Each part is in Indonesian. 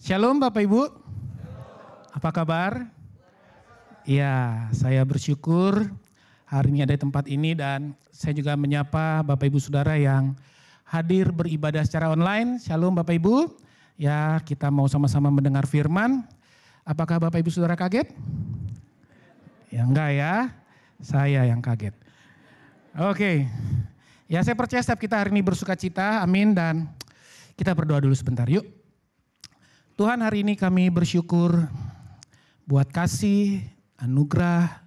Shalom Bapak Ibu. Apa kabar? Ya, saya bersyukur hari ini ada di tempat ini dan saya juga menyapa Bapak Ibu Saudara yang hadir beribadah secara online. Shalom Bapak Ibu. Ya, kita mau sama-sama mendengar firman. Apakah Bapak Ibu Saudara kaget? Ya enggak ya, saya yang kaget. Oke, ya saya percaya setiap kita hari ini bersuka cita, amin, dan kita berdoa dulu sebentar yuk. Tuhan, hari ini kami bersyukur buat kasih, anugerah,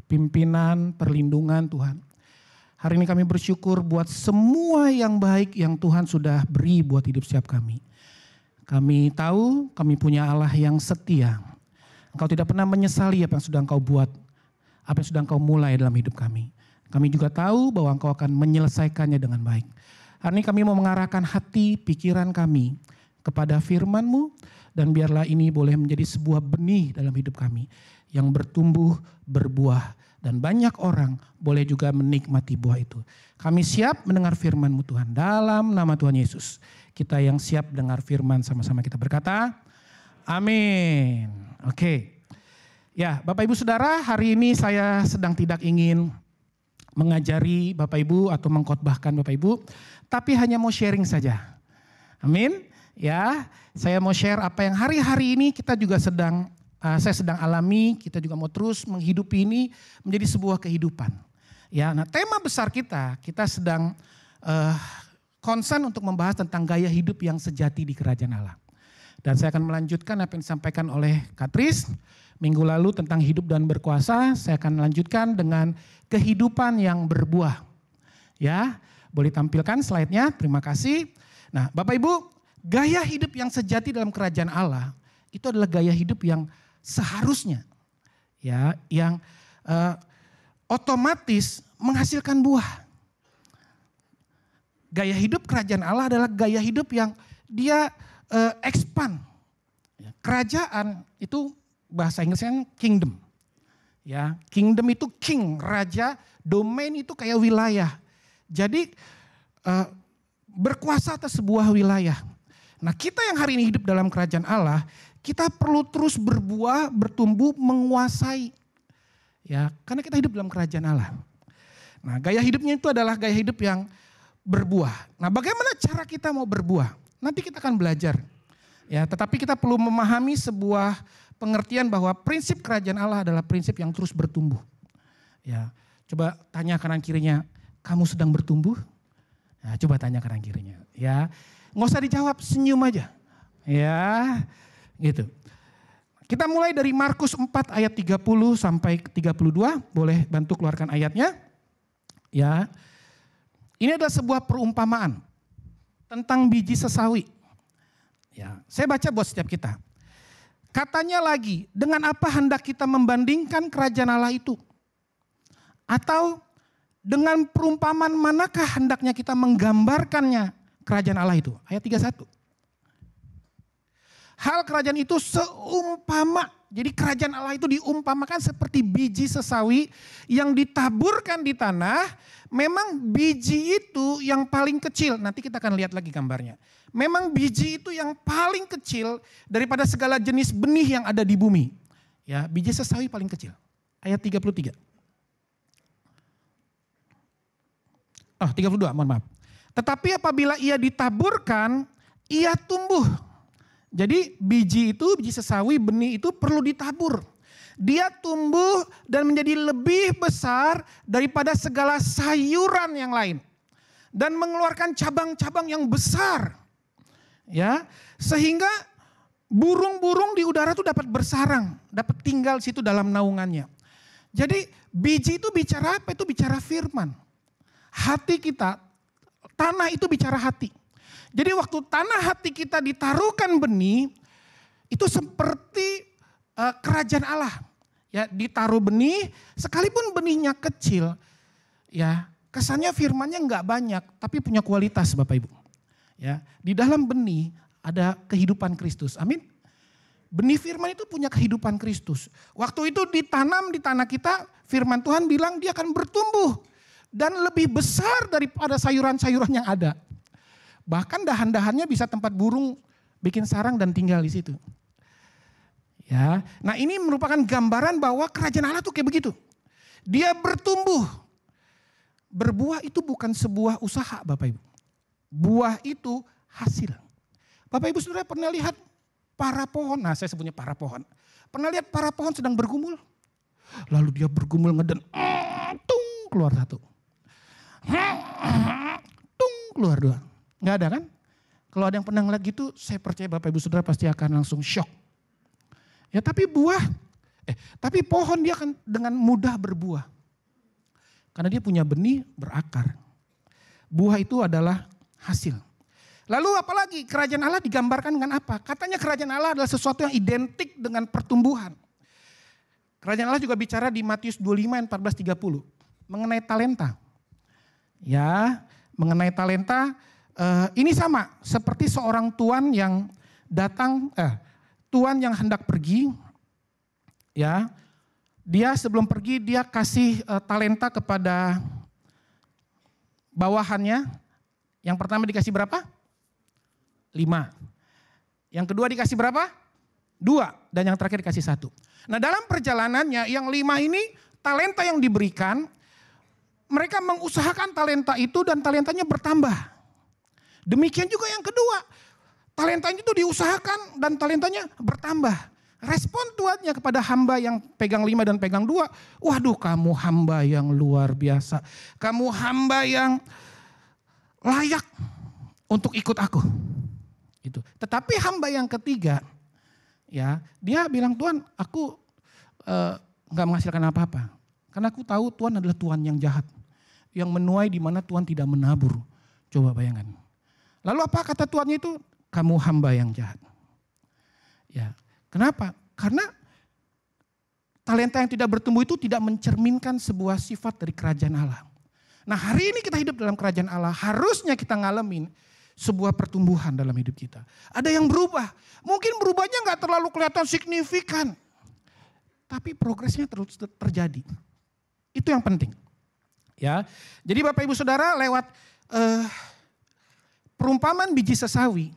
pimpinan, perlindungan Tuhan. Hari ini kami bersyukur buat semua yang baik yang Tuhan sudah beri buat hidup setiap kami. Kami tahu kami punya Allah yang setia. Engkau tidak pernah menyesali apa yang sudah Engkau buat, apa yang sudah Engkau mulai dalam hidup kami. Kami juga tahu bahwa Engkau akan menyelesaikannya dengan baik. Hari ini kami mau mengarahkan hati, pikiran kami kepada firman-Mu. Dan biarlah ini boleh menjadi sebuah benih dalam hidup kami yang bertumbuh, berbuah. Dan banyak orang boleh juga menikmati buah itu. Kami siap mendengar firman-Mu Tuhan. Dalam nama Tuhan Yesus. Kita yang siap dengar firman sama-sama kita berkata, amin. Oke. Ya, Bapak Ibu Saudara, hari ini saya sedang tidak ingin mengajari Bapak Ibu atau mengkhotbahkan Bapak Ibu. Tapi hanya mau sharing saja. Amin. Ya, saya mau share apa yang hari-hari ini kita juga saya sedang alami, kita juga mau terus menghidupi ini menjadi sebuah kehidupan. Ya, nah tema besar kita sedang concern untuk membahas tentang gaya hidup yang sejati di kerajaan Allah. Dan saya akan melanjutkan apa yang disampaikan oleh Katris minggu lalu tentang hidup dan berkuasa. Saya akan melanjutkan dengan kehidupan yang berbuah. Ya, boleh tampilkan slide-nya, terima kasih. Nah Bapak Ibu, gaya hidup yang sejati dalam kerajaan Allah itu adalah gaya hidup yang seharusnya ya, yang otomatis menghasilkan buah. Gaya hidup kerajaan Allah adalah gaya hidup yang dia expand. Kerajaan itu bahasa Inggrisnya kingdom. Ya, kingdom itu king, raja, domain itu kayak wilayah. Jadi berkuasa atas sebuah wilayah. Nah, kita yang hari ini hidup dalam kerajaan Allah, kita perlu terus berbuah, bertumbuh, menguasai. Ya, karena kita hidup dalam kerajaan Allah. Nah, gaya hidupnya itu adalah gaya hidup yang berbuah. Nah, bagaimana cara kita mau berbuah? Nanti kita akan belajar. Ya, tetapi kita perlu memahami sebuah pengertian bahwa prinsip kerajaan Allah adalah prinsip yang terus bertumbuh. Ya, coba tanya kanan kirinya, kamu sedang bertumbuh? Ya, coba tanya kanan kirinya. Ya. Nggak usah dijawab, senyum aja. Ya, gitu. Kita mulai dari Markus 4 ayat 30 sampai 32. Boleh bantu keluarkan ayatnya. Ya, ini adalah sebuah perumpamaan tentang biji sesawi. Ya, saya baca buat setiap kita. Katanya lagi, dengan apa hendak kita membandingkan kerajaan Allah itu? Atau dengan perumpamaan manakah hendaknya kita menggambarkannya? Kerajaan Allah itu, ayat 31. Hal kerajaan itu seumpama, jadi kerajaan Allah itu diumpamakan seperti biji sesawi yang ditaburkan di tanah. Memang biji itu yang paling kecil, nanti kita akan lihat lagi gambarnya. Memang biji itu yang paling kecil daripada segala jenis benih yang ada di bumi. Ya, biji sesawi paling kecil, ayat 33. 32, mohon maaf. Tetapi apabila ia ditaburkan, ia tumbuh. Jadi biji sesawi, benih itu perlu ditabur. Dia tumbuh dan menjadi lebih besar daripada segala sayuran yang lain. Dan mengeluarkan cabang-cabang yang besar. Ya, sehingga burung-burung di udara itu dapat bersarang, dapat tinggal situ dalam naungannya. Jadi biji itu bicara apa? Itu bicara firman. Hati kita, tanah itu bicara hati. Jadi waktu tanah hati kita ditaruhkan benih, itu seperti kerajaan Allah. Ya, ditaruh benih, sekalipun benihnya kecil, ya kesannya firmannya enggak banyak, tapi punya kualitas Bapak Ibu. Ya, di dalam benih ada kehidupan Kristus. Amin. Benih firman itu punya kehidupan Kristus. Waktu itu ditanam di tanah kita, firman Tuhan bilang dia akan bertumbuh. Dan lebih besar daripada sayuran-sayuran yang ada. Bahkan dahan-dahannya bisa tempat burung bikin sarang dan tinggal di situ. Ya, nah ini merupakan gambaran bahwa kerajaan Allah tuh kayak begitu. Dia bertumbuh. Berbuah itu bukan sebuah usaha Bapak Ibu. Buah itu hasil. Bapak Ibu Saudara pernah lihat para pohon, nah saya sebutnya para pohon. Pernah lihat para pohon sedang bergumul? Lalu dia bergumul ngeden, tung keluar satu. Tung keluar dua. Nggak ada kan? Kalau ada yang pernah ngeliat gitu, saya percaya Bapak Ibu Saudara pasti akan langsung shock. Ya tapi tapi pohon dia akan dengan mudah berbuah. Karena dia punya benih berakar. Buah itu adalah hasil. Lalu apalagi kerajaan Allah digambarkan dengan apa? Katanya kerajaan Allah adalah sesuatu yang identik dengan pertumbuhan. Kerajaan Allah juga bicara di Matius 25 ayat 14-30 mengenai talenta. Ya, mengenai talenta ini sama seperti seorang tuan yang datang tuan yang hendak pergi, ya, dia sebelum pergi dia kasih talenta kepada bawahannya. Yang pertama dikasih berapa? 5. Yang kedua dikasih berapa? 2. Dan yang terakhir dikasih 1. Nah dalam perjalanannya yang 5 ini talenta yang diberikan, mereka mengusahakan talenta itu dan talentanya bertambah. Demikian juga yang kedua. Talentanya itu diusahakan dan talentanya bertambah. Respon tuannya kepada hamba yang pegang 5 dan pegang 2. Waduh kamu hamba yang luar biasa. Kamu hamba yang layak untuk ikut aku. Itu. Tetapi hamba yang ketiga, ya dia bilang Tuhan aku gak menghasilkan apa-apa. Karena aku tahu Tuhan adalah Tuhan yang jahat. Yang menuai di mana Tuhan tidak menabur. Coba bayangkan. Lalu apa kata Tuhannya itu? Kamu hamba yang jahat. Ya, kenapa? Karena talenta yang tidak bertumbuh itu tidak mencerminkan sebuah sifat dari kerajaan Allah. Nah hari ini kita hidup dalam kerajaan Allah, harusnya kita ngalamin sebuah pertumbuhan dalam hidup kita. Ada yang berubah, mungkin berubahnya gak terlalu kelihatan signifikan. Tapi progresnya terus terjadi. Itu yang penting. Ya, jadi Bapak Ibu Saudara lewat perumpamaan biji sesawi,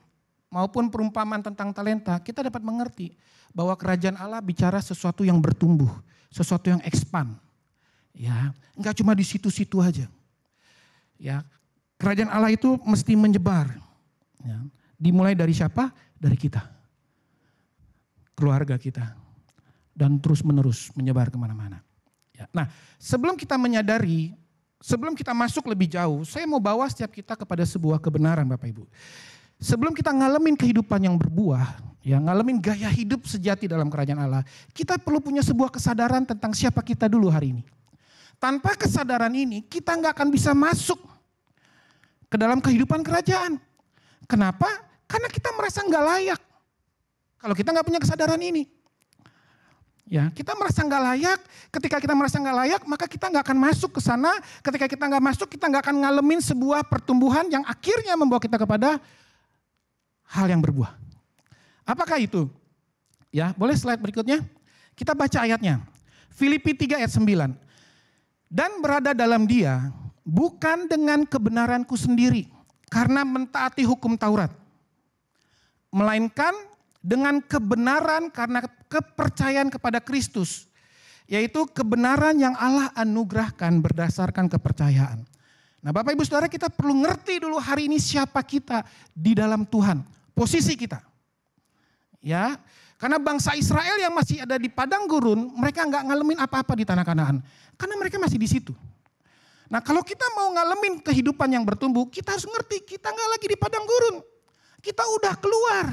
maupun perumpamaan tentang talenta, kita dapat mengerti bahwa kerajaan Allah bicara sesuatu yang bertumbuh, sesuatu yang expand. Ya, enggak cuma di situ-situ aja. Ya, kerajaan Allah itu mesti menyebar. Ya, dimulai dari siapa? Dari kita. Keluarga kita. Dan terus-menerus menyebar kemana-mana. Ya, nah, sebelum kita menyadari, sebelum kita masuk lebih jauh, saya mau bawa setiap kita kepada sebuah kebenaran Bapak Ibu. Sebelum kita ngalamin kehidupan yang berbuah, ya ngalamin gaya hidup sejati dalam kerajaan Allah, kita perlu punya sebuah kesadaran tentang siapa kita dulu hari ini. Tanpa kesadaran ini, kita nggak akan bisa masuk ke dalam kehidupan kerajaan. Kenapa? Karena kita merasa nggak layak. Kalau kita nggak punya kesadaran ini, ya kita merasa nggak layak. Ketika kita merasa nggak layak, maka kita nggak akan masuk ke sana. Ketika kita nggak masuk, kita nggak akan ngalamin sebuah pertumbuhan yang akhirnya membawa kita kepada hal yang berbuah. Apakah itu? Ya, boleh slide berikutnya. Kita baca ayatnya. Filipi 3 ayat 9. Dan berada dalam Dia bukan dengan kebenaranku sendiri karena mentaati hukum Taurat, melainkan dengan kebenaran karena kepercayaan kepada Kristus, yaitu kebenaran yang Allah anugerahkan berdasarkan kepercayaan. Nah Bapak Ibu Saudara, kita perlu ngerti dulu hari ini siapa kita di dalam Tuhan, posisi kita. Ya, karena bangsa Israel yang masih ada di padang gurun, mereka nggak ngalamin apa-apa di tanah Kanaan, karena mereka masih di situ. Nah kalau kita mau ngalamin kehidupan yang bertumbuh, kita harus ngerti kita nggak lagi di padang gurun, kita udah keluar.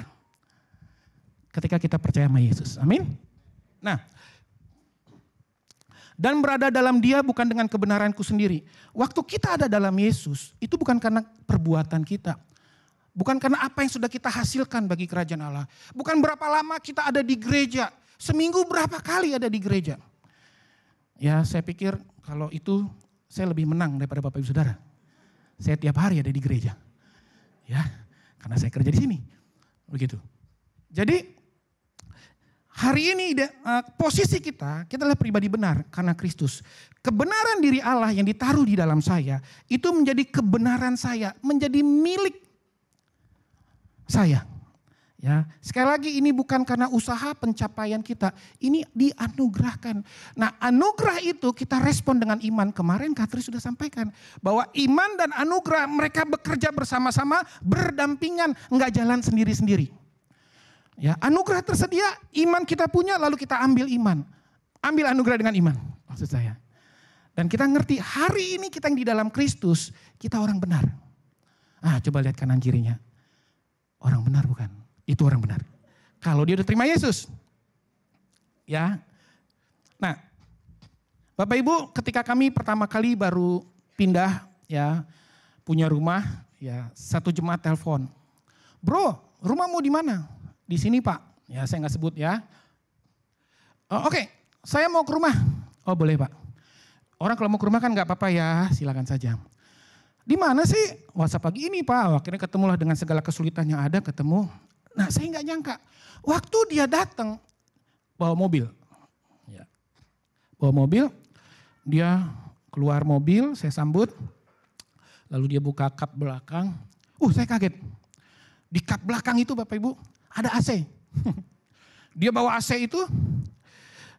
Ketika kita percaya sama Yesus, amin. Nah, dan berada dalam Dia bukan dengan kebenaranku sendiri. Waktu kita ada dalam Yesus, itu bukan karena perbuatan kita. Bukan karena apa yang sudah kita hasilkan bagi kerajaan Allah. Bukan berapa lama kita ada di gereja. Seminggu berapa kali ada di gereja. Ya saya pikir kalau itu saya lebih menang daripada Bapak Ibu Saudara. Saya tiap hari ada di gereja. Ya, karena saya kerja di sini. Begitu. Jadi hari ini posisi kita adalah pribadi benar karena Kristus. Kebenaran diri Allah yang ditaruh di dalam saya, itu menjadi kebenaran saya, menjadi milik saya. Ya, sekali lagi ini bukan karena usaha pencapaian kita, ini dianugerahkan. Nah, anugerah itu kita respon dengan iman. Kemarin Katri sudah sampaikan bahwa iman dan anugerah mereka bekerja bersama-sama, berdampingan, enggak jalan sendiri-sendiri. Ya, anugerah tersedia, iman kita punya, lalu kita ambil iman. Ambil anugerah dengan iman, maksud saya. Dan kita ngerti hari ini kita yang di dalam Kristus, kita orang benar. Coba lihat kanan kirinya. Orang benar bukan? Itu orang benar. Kalau dia udah terima Yesus. Ya. Nah, Bapak Ibu, ketika kami pertama kali baru pindah ya, punya rumah, ya, satu jemaat telepon. Bro, rumah mau di mana? Di sini, Pak. Ya, saya nggak sebut ya. Oke, saya mau ke rumah. Oh, boleh, Pak. Orang kalau mau ke rumah kan nggak apa-apa ya, silakan saja. Di mana sih? WhatsApp pagi ini, Pak. Akhirnya ketemulah dengan segala kesulitan yang ada, ketemu. Nah, saya nggak nyangka, waktu dia datang bawa mobil, ya. Bawa mobil, dia keluar mobil, saya sambut, lalu dia buka kap belakang, saya kaget, di kap belakang itu Bapak Ibu ada AC, dia bawa AC itu,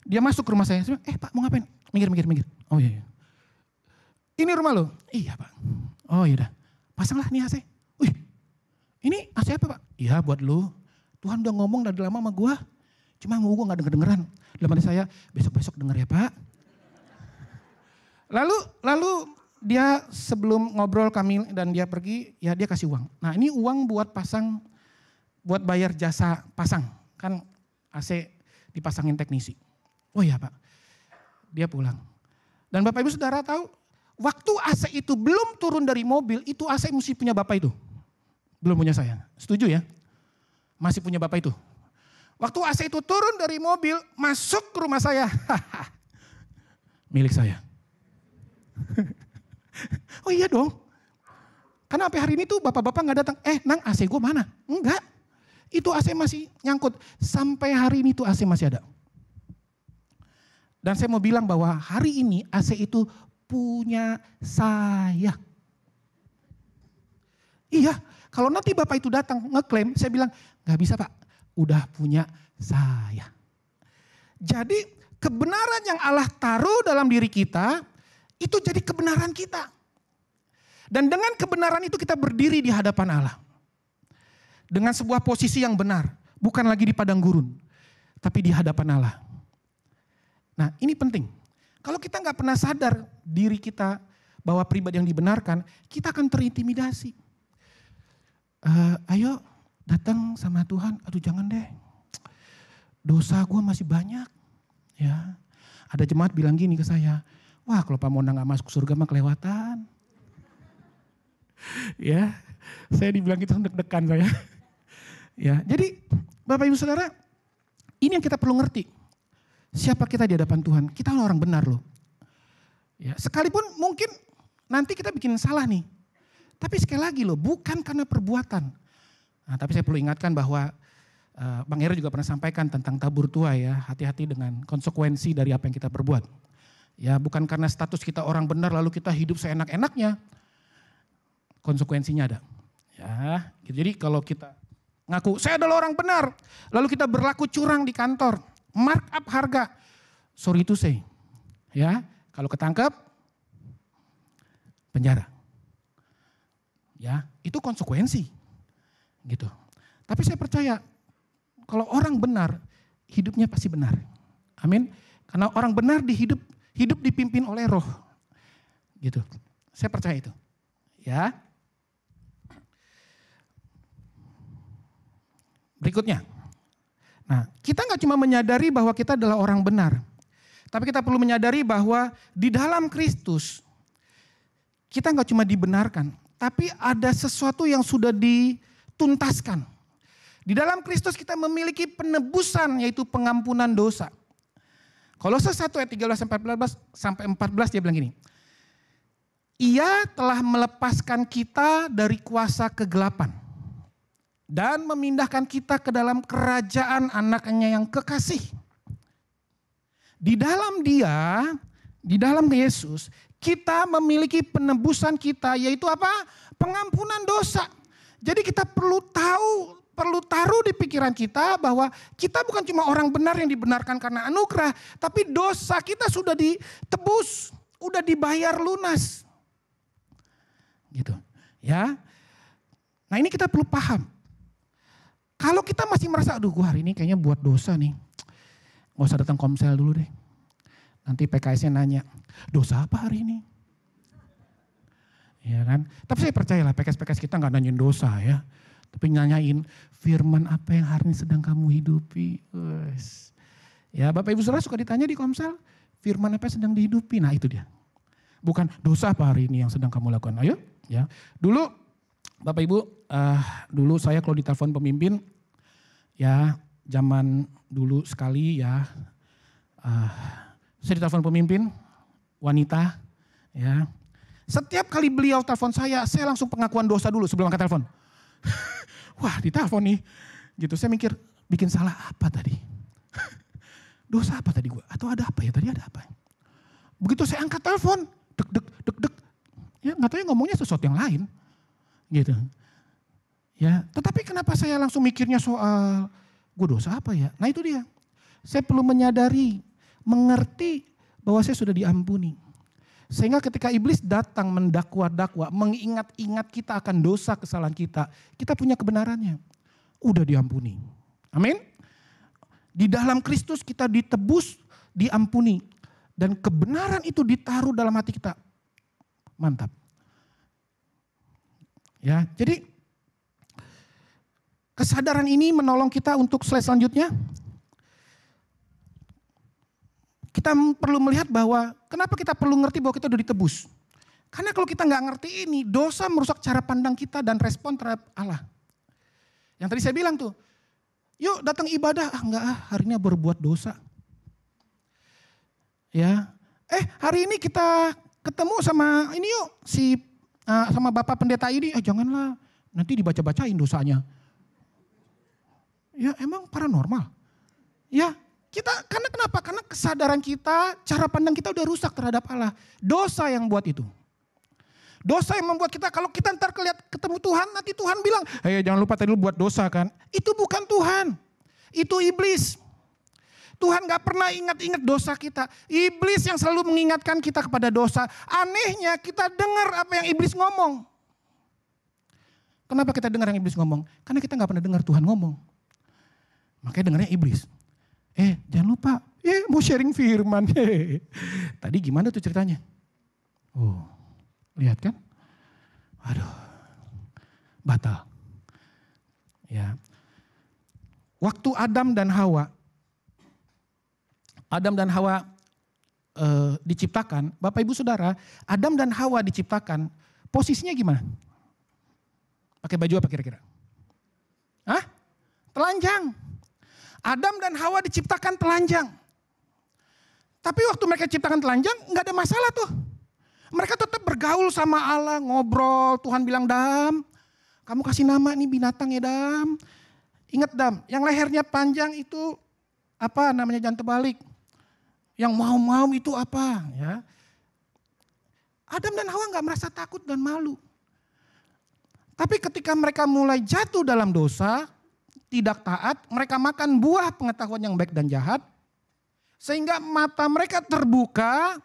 dia masuk ke rumah saya, Pak mau ngapain? Minggir, oh iya, ini rumah lo? Iya Pak, oh iya, pasanglah nih AC. Ini AC apa Pak? Iya buat lu. Tuhan udah ngomong dari lama sama gue. Cuma gue gak denger-dengeran. Dalam hati saya, besok-besok denger ya Pak. Lalu dia sebelum ngobrol kami dan dia pergi, ya dia kasih uang. Nah ini uang buat pasang, buat bayar jasa pasang. Kan AC dipasangin teknisi. Oh iya Pak. Dia pulang. Dan Bapak Ibu Saudara tahu, waktu AC itu belum turun dari mobil, itu AC mesti punya Bapak itu. Belum punya saya, setuju ya? Masih punya Bapak itu. Waktu AC itu turun dari mobil, masuk ke rumah saya. Milik saya. Oh iya dong. Karena sampai hari ini tuh bapak-bapak gak datang. Nang AC gue mana? Enggak. Itu AC masih nyangkut. Sampai hari ini tuh AC masih ada. Dan saya mau bilang bahwa hari ini AC itu punya saya. Iya. Kalau nanti Bapak itu datang ngeklaim, saya bilang, gak bisa Pak, udah punya saya. Jadi kebenaran yang Allah taruh dalam diri kita, itu jadi kebenaran kita. Dan dengan kebenaran itu kita berdiri di hadapan Allah. Dengan sebuah posisi yang benar, bukan lagi di padang gurun, tapi di hadapan Allah. Nah ini penting, kalau kita gak pernah sadar diri kita bahwa pribadi yang dibenarkan, kita akan terintimidasi. Ayo datang sama Tuhan, aduh jangan deh, dosa gue masih banyak. Ya, ada jemaat bilang gini ke saya, wah kalau Pak Mona gak masuk surga mah kelewatan. Ya, saya dibilang gitu deg-degan saya. Ya, jadi Bapak Ibu Saudara, ini yang kita perlu ngerti. Siapa kita di hadapan Tuhan? Kita orang benar loh. Ya, sekalipun mungkin nanti kita bikin salah nih. Tapi sekali lagi loh, bukan karena perbuatan. Nah, tapi saya perlu ingatkan bahwa Bang Hero juga pernah sampaikan tentang tabur tuai ya. Hati-hati dengan konsekuensi dari apa yang kita perbuat. Ya, bukan karena status kita orang benar lalu kita hidup seenak-enaknya. Konsekuensinya ada. Ya, gitu. Jadi kalau kita ngaku saya adalah orang benar, lalu kita berlaku curang di kantor, mark up harga, sorry to say. Ya, kalau ketangkep penjara. Ya, itu konsekuensi. Gitu. Tapi saya percaya kalau orang benar, hidupnya pasti benar. Amin. Karena orang benar hidup dipimpin oleh Roh. Gitu. Saya percaya itu. Ya. Berikutnya. Nah, kita nggak cuma menyadari bahwa kita adalah orang benar. Tapi kita perlu menyadari bahwa di dalam Kristus kita nggak cuma dibenarkan, tapi ada sesuatu yang sudah dituntaskan. Di dalam Kristus kita memiliki penebusan, yaitu pengampunan dosa. Kolose 1 ayat 13 sampai 14 dia bilang gini. Ia telah melepaskan kita dari kuasa kegelapan dan memindahkan kita ke dalam kerajaan anaknya yang kekasih. Di dalam Dia, di dalam Yesus, kita memiliki penebusan kita, yaitu apa? Pengampunan dosa. Jadi kita perlu tahu perlu taruh di pikiran kita bahwa kita bukan cuma orang benar yang dibenarkan karena anugerah, tapi dosa kita sudah ditebus, udah dibayar lunas. Gitu. Ya. Nah, ini kita perlu paham. Kalau kita masih merasa, aduh gue hari ini kayaknya buat dosa nih. Gak usah datang komsel dulu deh. Nanti PKS-nya nanya, dosa apa hari ini? Ya kan? Tapi saya percayalah PKS kita gak nanyain dosa ya. Tapi nanyain firman apa yang hari ini sedang kamu hidupi. Ya Bapak Ibu Saudara suka ditanya di komsel, firman apa yang sedang dihidupi? Nah itu dia. Bukan dosa apa hari ini yang sedang kamu lakukan. Ayo ya. Dulu Bapak Ibu, dulu saya kalau ditelepon pemimpin, ya zaman dulu sekali ya. Saya ditelepon pemimpin, wanita ya. Setiap kali beliau telepon saya langsung pengakuan dosa dulu sebelum angkat telepon. Wah ditelepon nih, gitu. Saya mikir, bikin salah apa tadi? Dosa apa tadi gue? Atau ada apa ya? Tadi ada apa? Begitu saya angkat telepon, deg. Ya nggak tahu ya ngomongnya sesuatu yang lain, gitu. Ya, tetapi kenapa saya langsung mikirnya soal gue dosa apa ya? Nah itu dia. Saya perlu menyadari, mengerti bahwa saya sudah diampuni. Sehingga ketika iblis datang mendakwa-dakwa, mengingat-ingat kita akan dosa kesalahan kita punya kebenarannya. Udah diampuni. Amin. Di dalam Kristus kita ditebus, diampuni. Dan kebenaran itu ditaruh dalam hati kita. Mantap. Ya, jadi kesadaran ini menolong kita untuk slide selanjutnya. Kita perlu melihat bahwa kenapa kita perlu ngerti bahwa kita udah ditebus. Karena kalau kita nggak ngerti ini, dosa merusak cara pandang kita dan respon terhadap Allah. Yang tadi saya bilang tuh, yuk datang ibadah, hari ini berbuat dosa. Ya, hari ini kita ketemu sama ini yuk, sama Bapak Pendeta ini, janganlah, nanti dibaca-bacain dosanya. Ya emang paranormal. Ya. Karena kenapa? Karena kesadaran kita, cara pandang kita udah rusak terhadap Allah. Dosa yang buat itu. Dosa yang membuat kita, kalau kita ntar ketemu Tuhan, nanti Tuhan bilang, jangan lupa tadi lu buat dosa kan. Itu bukan Tuhan, itu iblis. Tuhan gak pernah ingat-ingat dosa kita. Iblis yang selalu mengingatkan kita kepada dosa. Anehnya kita dengar apa yang iblis ngomong. Kenapa kita dengar yang iblis ngomong? Karena kita gak pernah dengar Tuhan ngomong. Makanya dengarnya iblis. Jangan lupa, mau sharing firman. Tadi gimana tuh ceritanya? Oh, lihat kan? Aduh, batal. Ya, waktu Adam dan Hawa diciptakan, Bapak Ibu Saudara, Adam dan Hawa diciptakan, posisinya gimana? Pakai baju apa kira-kira? Hah? Telanjang. Adam dan Hawa diciptakan telanjang. Tapi waktu mereka diciptakan telanjang gak ada masalah tuh. Mereka tetap bergaul sama Allah, ngobrol. Tuhan bilang, Dam, kamu kasih nama nih binatang ya Dam. Ingat Dam, yang lehernya panjang itu apa namanya, jangan terbalik. Yang maum-maum itu apa ya. Adam dan Hawa gak merasa takut dan malu. Tapi ketika mereka mulai jatuh dalam dosa, tidak taat, mereka makan buah pengetahuan yang baik dan jahat. Sehingga mata mereka terbuka,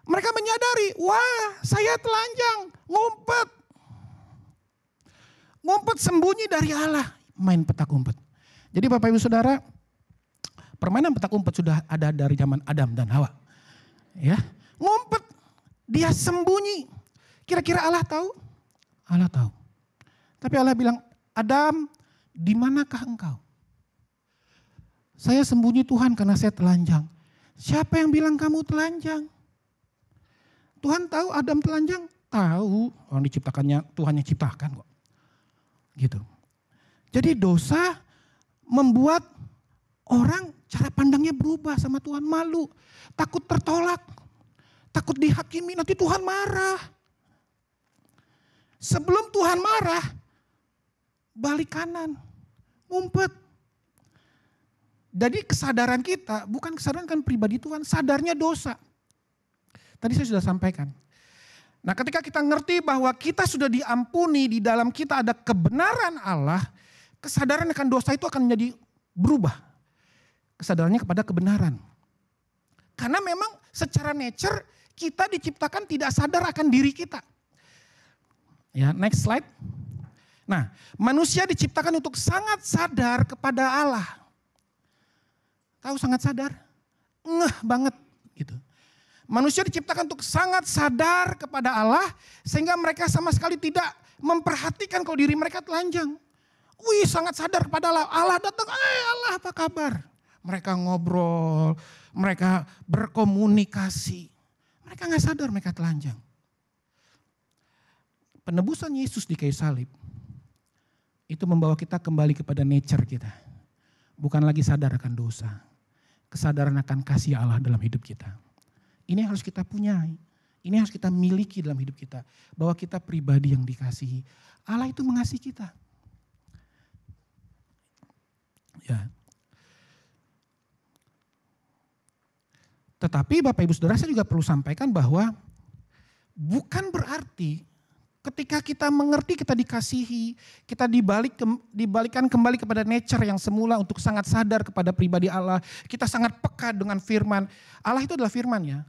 mereka menyadari, wah saya telanjang, ngumpet sembunyi dari Allah, main petak umpet. Jadi Bapak Ibu Saudara, permainan petak umpet sudah ada dari zaman Adam dan Hawa. Ya, ngumpet, dia sembunyi. Kira-kira Allah tahu? Allah tahu. Tapi Allah bilang, Adam, di manakah engkau? Saya sembunyi Tuhan karena saya telanjang. Siapa yang bilang kamu telanjang? Tuhan tahu Adam telanjang? Tahu, orang diciptakannya Tuhan yang ciptakan kok. Gitu. Jadi dosa membuat orang cara pandangnya berubah sama Tuhan, malu. Takut tertolak, takut dihakimi, nanti Tuhan marah. Sebelum Tuhan marah, balik kanan, ngumpet. Jadi kesadaran kita bukan kesadaran kan pribadi Tuhan, sadarnya dosa. Tadi saya sudah sampaikan. Nah ketika kita ngerti bahwa kita sudah diampuni, di dalam kita ada kebenaran Allah, kesadaran akan dosa itu akan menjadi berubah. Kesadarannya kepada kebenaran. Karena memang secara nature kita diciptakan tidak sadar akan diri kita. Ya, next slide. Nah, manusia diciptakan untuk sangat sadar kepada Allah. Tahu sangat sadar? Ngeh banget gitu. Manusia diciptakan untuk sangat sadar kepada Allah sehingga mereka sama sekali tidak memperhatikan kalau diri mereka telanjang. Wih, sangat sadar kepada Allah. Allah datang, Allah apa kabar? Mereka ngobrol, mereka berkomunikasi. Mereka gak sadar mereka telanjang. Penebusan Yesus di kayu salib itu membawa kita kembali kepada nature kita. Bukan lagi sadar akan dosa. Kesadaran akan kasih Allah dalam hidup kita. Ini harus kita punya. Ini harus kita miliki dalam hidup kita. Bahwa kita pribadi yang dikasihi. Allah itu mengasihi kita. Ya. Tetapi Bapak Ibu Saudara, saya juga perlu sampaikan bahwa bukan berarti ketika kita mengerti kita dikasihi, kita dibalikan kembali kepada nature yang semula untuk sangat sadar kepada pribadi Allah. Kita sangat peka dengan firman. Allah itu adalah firman ya.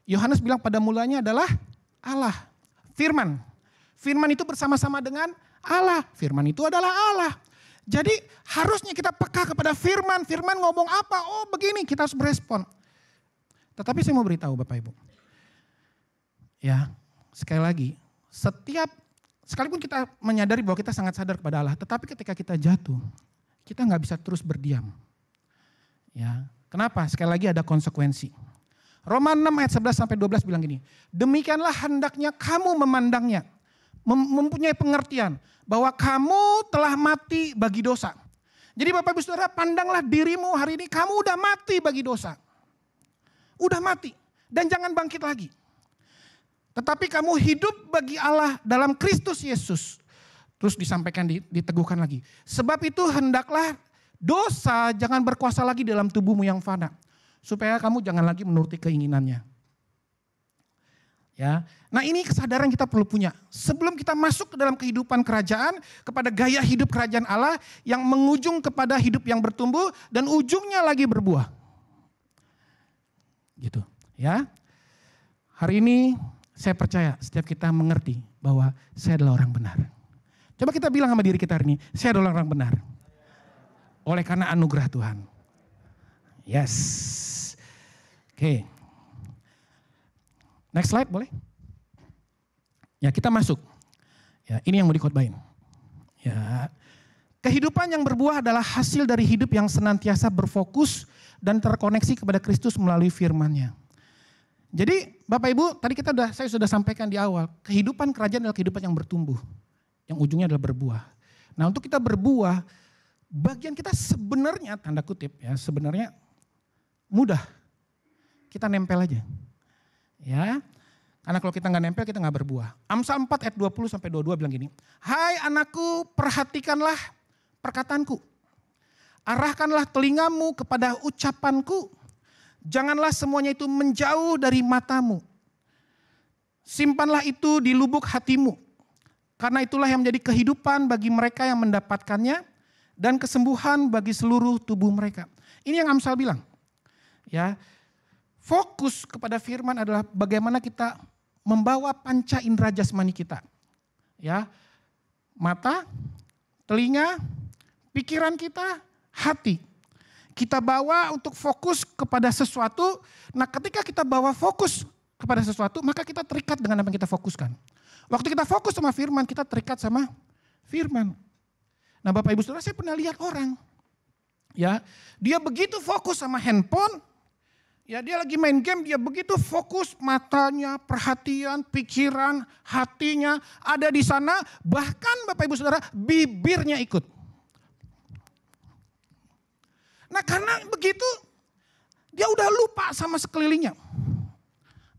Yohanes bilang pada mulanya adalah Allah. Firman. Firman itu bersama-sama dengan Allah. Firman itu adalah Allah. Jadi harusnya kita peka kepada firman. Firman ngomong apa? Oh begini, kita harus berespon. Tetapi saya mau beritahu Bapak Ibu. Ya, sekali lagi, sekalipun kita menyadari bahwa kita sangat sadar kepada Allah, tetapi ketika kita jatuh, kita nggak bisa terus berdiam. Ya, kenapa? Sekali lagi ada konsekuensi. Roma 6 ayat 11 sampai 12 bilang gini, demikianlah hendaknya kamu memandangnya, mempunyai pengertian bahwa kamu telah mati bagi dosa. Jadi Bapak Ibu Saudara, pandanglah dirimu hari ini, kamu udah mati bagi dosa. Udah mati dan jangan bangkit lagi. Tetapi kamu hidup bagi Allah dalam Kristus Yesus. Terus disampaikan, diteguhkan lagi. Sebab itu hendaklah dosa jangan berkuasa lagi dalam tubuhmu yang fana. Supaya kamu jangan lagi menuruti keinginannya. Ya, nah ini kesadaran kita perlu punya. Sebelum kita masuk ke dalam kehidupan kerajaan, kepada gaya hidup kerajaan Allah yang mengujung kepada hidup yang bertumbuh dan ujungnya lagi berbuah. Gitu, ya. Hari ini saya percaya setiap kita mengerti bahwa saya adalah orang benar. Coba kita bilang sama diri kita hari ini, saya adalah orang benar. Oleh karena anugerah Tuhan. Yes. Oke. Next slide boleh? Ya, kita masuk. Ya, ini yang mau dikhotbahin. Ya. Kehidupan yang berbuah adalah hasil dari hidup yang senantiasa berfokus dan terkoneksi kepada Kristus melalui firman-Nya. Jadi Bapak Ibu, tadi saya sudah sampaikan di awal, kehidupan kerajaan adalah kehidupan yang bertumbuh, yang ujungnya adalah berbuah. Nah, untuk kita berbuah, bagian kita sebenarnya tanda kutip ya, sebenarnya mudah. Kita nempel aja. Ya. Karena kalau kita nggak nempel, kita nggak berbuah. Amsal 4 ayat 20 sampai 22 bilang gini, "Hai anakku, perhatikanlah perkataanku. Arahkanlah telingamu kepada ucapanku. Janganlah semuanya itu menjauh dari matamu. Simpanlah itu di lubuk hatimu. Karena itulah yang menjadi kehidupan bagi mereka yang mendapatkannya dan kesembuhan bagi seluruh tubuh mereka." Ini yang Amsal bilang. Ya. Fokus kepada firman adalah bagaimana kita membawa panca indera jasmani kita. Ya. Mata, telinga, pikiran kita, hati. Kita bawa untuk fokus kepada sesuatu. Nah, ketika kita bawa fokus kepada sesuatu, maka kita terikat dengan apa yang kita fokuskan. Waktu kita fokus sama firman, kita terikat sama firman. Nah, Bapak Ibu Saudara, saya pernah lihat orang. Ya, dia begitu fokus sama handphone. Ya, dia lagi main game, dia begitu fokus, matanya, perhatian, pikiran, hatinya ada di sana. Bahkan Bapak Ibu Saudara, bibirnya ikut. Nah, karena begitu dia udah lupa sama sekelilingnya.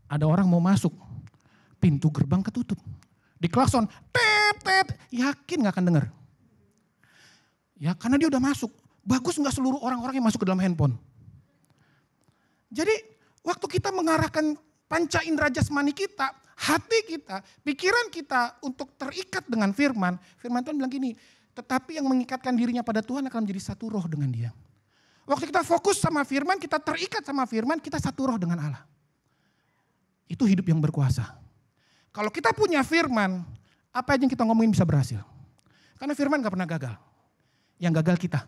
Ada orang mau masuk, pintu gerbang ketutup. Diklakson, tet, yakin gak akan dengar? Ya, karena dia udah masuk. Bagus gak seluruh orang-orang yang masuk ke dalam handphone? Jadi waktu kita mengarahkan panca indera jasmani kita, hati kita, pikiran kita untuk terikat dengan firman Tuhan bilang gini, Tetapi yang mengikatkan dirinya pada Tuhan akan menjadi satu roh dengan dia. Waktu kita fokus sama firman, kita terikat sama firman, kita satu roh dengan Allah. Itu hidup yang berkuasa. Kalau kita punya firman, apa aja yang kita ngomongin bisa berhasil. Karena firman gak pernah gagal. Yang gagal kita.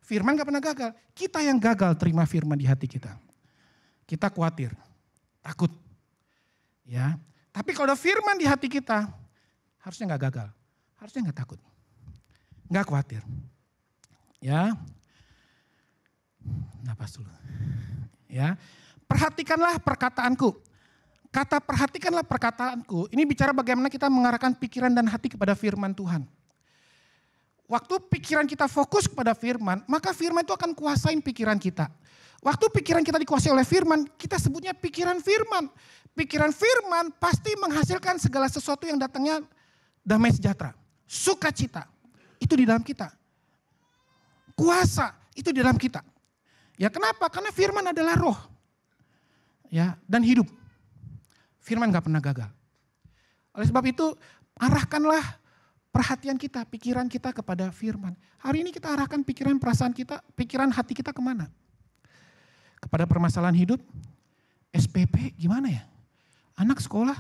Firman gak pernah gagal. Kita yang gagal terima firman di hati kita. Kita khawatir, takut. Ya, tapi kalau ada firman di hati kita, harusnya gak gagal. Harusnya gak takut. Gak khawatir. Ya. Napas dulu. Ya. Perhatikanlah perkataanku. Kata perhatikanlah perkataanku. Ini bicara bagaimana kita mengarahkan pikiran dan hati kepada firman Tuhan. Waktu pikiran kita fokus kepada firman, maka firman itu akan kuasain pikiran kita. Waktu pikiran kita dikuasai oleh firman, kita sebutnya pikiran firman. Pikiran firman pasti menghasilkan segala sesuatu yang datangnya damai sejahtera. Sukacita. Itu di dalam kita. Kuasa itu di dalam kita. Ya kenapa? Karena firman adalah roh. Ya, dan hidup. Firman gak pernah gagal. Oleh sebab itu, arahkanlah perhatian kita, pikiran kita kepada firman. Hari ini kita arahkan pikiran, perasaan kita, pikiran hati kita kemana? Kepada permasalahan hidup, SPP gimana ya? Anak sekolah,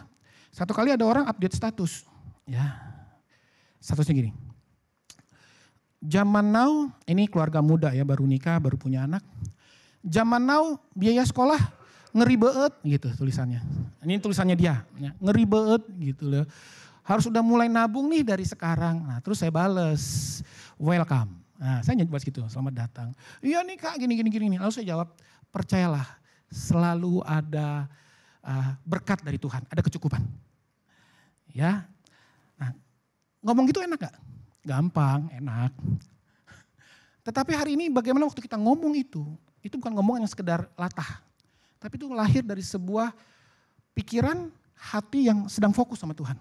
satu kali ada orang update status. Ya, statusnya gini. Zaman now, ini keluarga muda ya, baru nikah, baru punya anak. Zaman now, biaya sekolah ngeri beet gitu tulisannya. Ini tulisannya dia, ya, ngeri beet gitu loh. Harus udah mulai nabung nih dari sekarang. Nah terus saya bales, welcome. Nah saya nyebut gitu, selamat datang. Iya nih kak gini. Lalu saya jawab, percayalah selalu ada berkat dari Tuhan, ada kecukupan. Ya, nah ngomong gitu enak gak? Gampang, enak. Tetapi hari ini bagaimana waktu kita ngomong itu bukan ngomong yang sekedar latah. Tapi itu lahir dari sebuah pikiran hati yang sedang fokus sama Tuhan.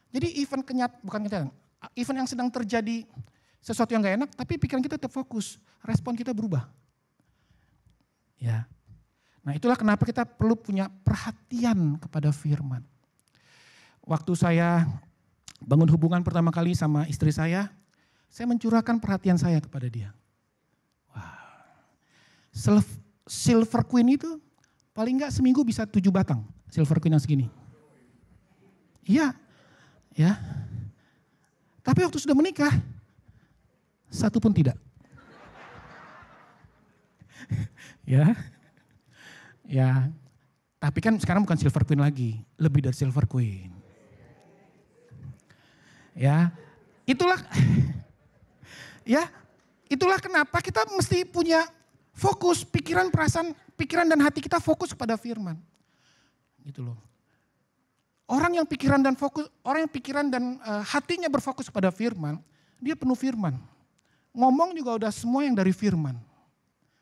Jadi event event yang sedang terjadi sesuatu yang gak enak, tapi pikiran kita tetap fokus, respon kita berubah. Ya, nah itulah kenapa kita perlu punya perhatian kepada firman. Waktu saya bangun hubungan pertama kali sama istri saya mencurahkan perhatian saya kepada dia. Wah, Silver Queen itu paling enggak seminggu bisa 7 batang. Silver Queen yang segini. Iya, ya. Tapi waktu sudah menikah, 1 pun tidak. Ya, ya. Tapi kan sekarang bukan Silver Queen lagi, lebih dari Silver Queen. Ya, itulah kenapa kita mesti punya fokus pikiran, perasaan, pikiran dan hati kita fokus kepada firman. Gitu loh. Orang yang pikiran dan hatinya berfokus kepada firman, dia penuh firman. Ngomong juga udah semua yang dari firman.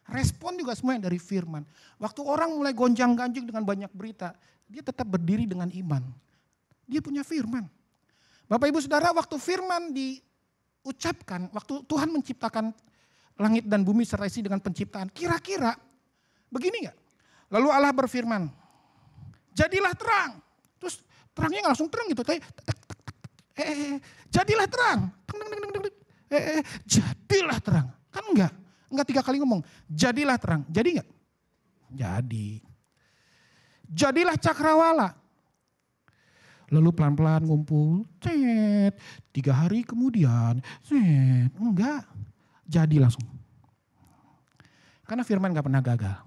Respon juga semua yang dari firman. Waktu orang mulai gonjang-ganjing dengan banyak berita, dia tetap berdiri dengan iman. Dia punya firman. Bapak Ibu Saudara, waktu firman diucapkan, waktu Tuhan menciptakan langit dan bumi serta isi dengan penciptaan, kira-kira begini gak? Lalu Allah berfirman, jadilah terang. Terus terangnya gak langsung terang gitu. Jadilah terang. Jadilah terang. Kan enggak 3 kali ngomong, jadilah terang. Jadi gak? Jadi. Jadilah cakrawala. Lalu pelan-pelan ngumpul, 3 hari kemudian, enggak. Jadi langsung. Karena firman gak pernah gagal.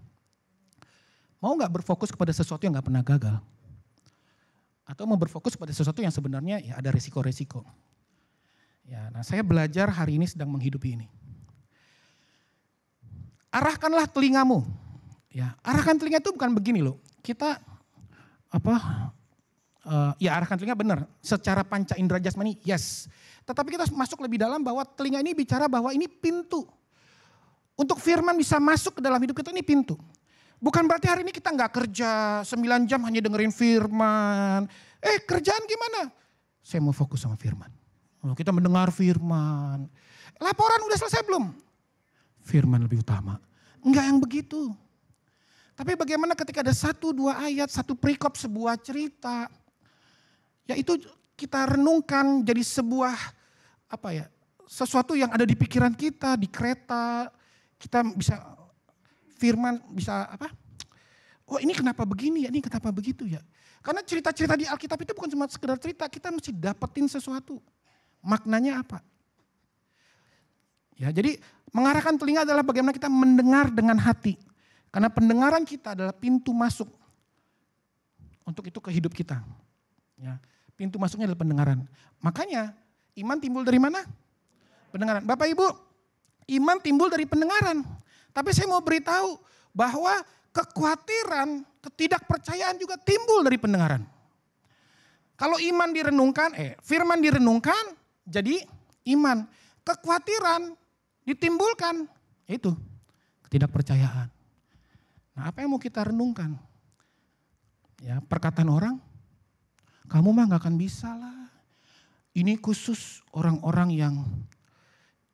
Mau gak berfokus kepada sesuatu yang gak pernah gagal? Atau mau berfokus pada sesuatu yang sebenarnya ya ada resiko-resiko. Ya, nah saya belajar hari ini sedang menghidupi ini. Arahkanlah telingamu. Ya, arahkan telinga itu bukan begini loh. Kita arahkan telinga benar. Secara panca indera jasmani, yes. Tetapi kita masuk lebih dalam bahwa telinga ini bicara bahwa ini pintu. Untuk firman bisa masuk ke dalam hidup kita, ini pintu. Bukan berarti hari ini kita nggak kerja 9 jam hanya dengerin firman. Kerjaan gimana? Saya mau fokus sama firman. Kita mendengar firman. Laporan udah selesai belum? Firman lebih utama. Enggak yang begitu. Tapi bagaimana ketika ada 1-2 ayat, 1 perikop, sebuah cerita. Ya itu kita renungkan jadi sebuah sesuatu yang ada di pikiran kita, di kereta, kita bisa firman bisa oh ini kenapa begini ya, ini kenapa begitu ya. Karena cerita-cerita di Alkitab itu bukan cuma sekedar cerita, kita mesti dapetin sesuatu. Maknanya apa? Ya, jadi mengarahkan telinga adalah bagaimana kita mendengar dengan hati. Karena pendengaran kita adalah pintu masuk untuk itu ke hidup kita. Ya, pintu masuknya adalah pendengaran. Makanya iman timbul dari mana? Pendengaran. Bapak Ibu, iman timbul dari pendengaran. Tapi saya mau beritahu bahwa kekhawatiran, ketidakpercayaan juga timbul dari pendengaran. Kalau iman direnungkan, firman direnungkan, jadi iman. Kekhawatiran ditimbulkan, itu ketidakpercayaan. Nah, apa yang mau kita renungkan? Ya, perkataan orang, kamu mah gak akan bisa lah. Ini khusus orang-orang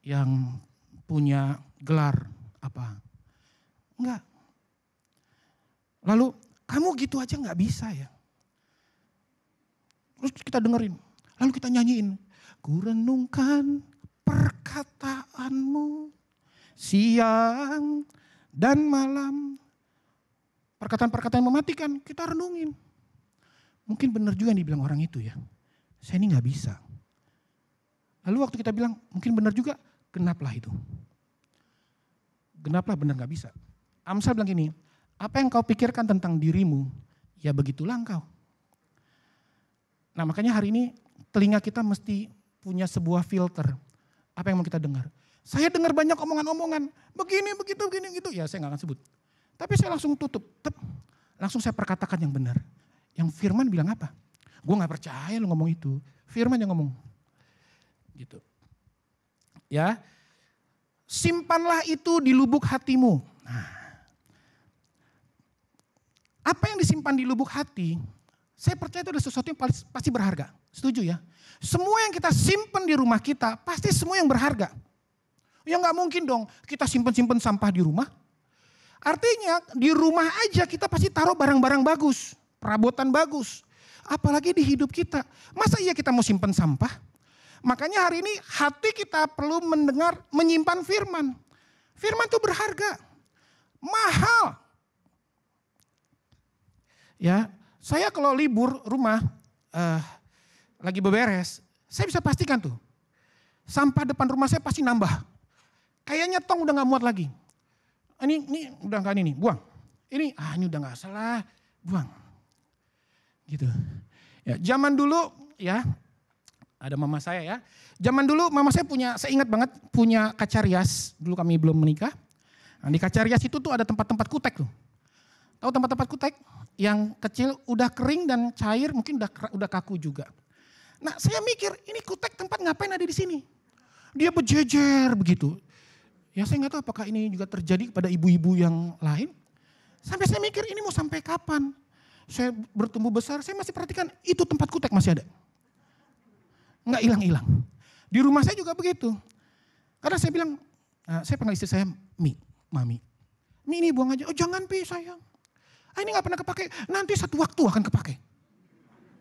yang punya gelar apa? Enggak. Lalu kamu gitu aja gak bisa ya. Terus kita dengerin, lalu kita nyanyiin. Ku renungkan perkataanmu siang dan malam. Perkataan-perkataan yang mematikan kita renungin. Mungkin benar juga yang dibilang orang itu ya. Saya ini gak bisa. Lalu waktu kita bilang mungkin benar juga, genaplah itu. Genaplah benar gak bisa. Amsal bilang gini, apa yang kau pikirkan tentang dirimu, ya begitulah engkau. Nah makanya hari ini telinga kita mesti punya sebuah filter. Apa yang mau kita dengar. Saya dengar banyak omongan-omongan, begini, begitu, begini, gitu. Ya saya gak akan sebut. Tapi saya langsung tutup, langsung saya perkatakan yang benar. Yang firman bilang apa? Gue gak percaya lu ngomong itu. Firman yang ngomong. Gitu. Ya, simpanlah itu di lubuk hatimu. Nah, apa yang disimpan di lubuk hati, saya percaya itu adalah sesuatu yang pasti berharga. Setuju ya? Semua yang kita simpan di rumah kita, pasti semua yang berharga. Ya gak mungkin dong kita simpan-simpan sampah di rumah. Artinya di rumah aja kita pasti taruh barang-barang bagus, perabotan bagus. Apalagi di hidup kita. Masa iya kita mau simpan sampah? Makanya hari ini hati kita perlu mendengar, menyimpan firman. Firman itu berharga, mahal. Ya, saya kalau libur rumah, lagi beberes, saya bisa pastikan tuh, sampah depan rumah saya pasti nambah. Kayaknya tong udah gak muat lagi. Ini udah gak ini, buang. Ini udah gak salah, buang. Gitu. Ya, zaman dulu ya, ada mama saya ya. Zaman dulu mama saya saya ingat banget punya kaca rias. Dulu kami belum menikah. Nah, di kaca rias itu tuh ada tempat-tempat kutek tuh. Tahu tempat-tempat kutek? Yang kecil udah kering dan cair, mungkin udah kaku juga. Nah saya mikir ini kutek tempat ngapain ada di sini? Dia berjejer begitu. Ya saya gak tahu apakah ini juga terjadi kepada ibu-ibu yang lain. Sampai saya mikir ini mau sampai kapan? Saya bertumbuh besar, saya masih perhatikan itu tempat kutek masih ada. Nggak hilang-hilang. Di rumah saya juga begitu. Karena saya bilang, saya panggil istri saya Mami. Mi ini buang aja. Oh jangan Pi sayang. Ini gak pernah kepake, nanti satu waktu akan kepake.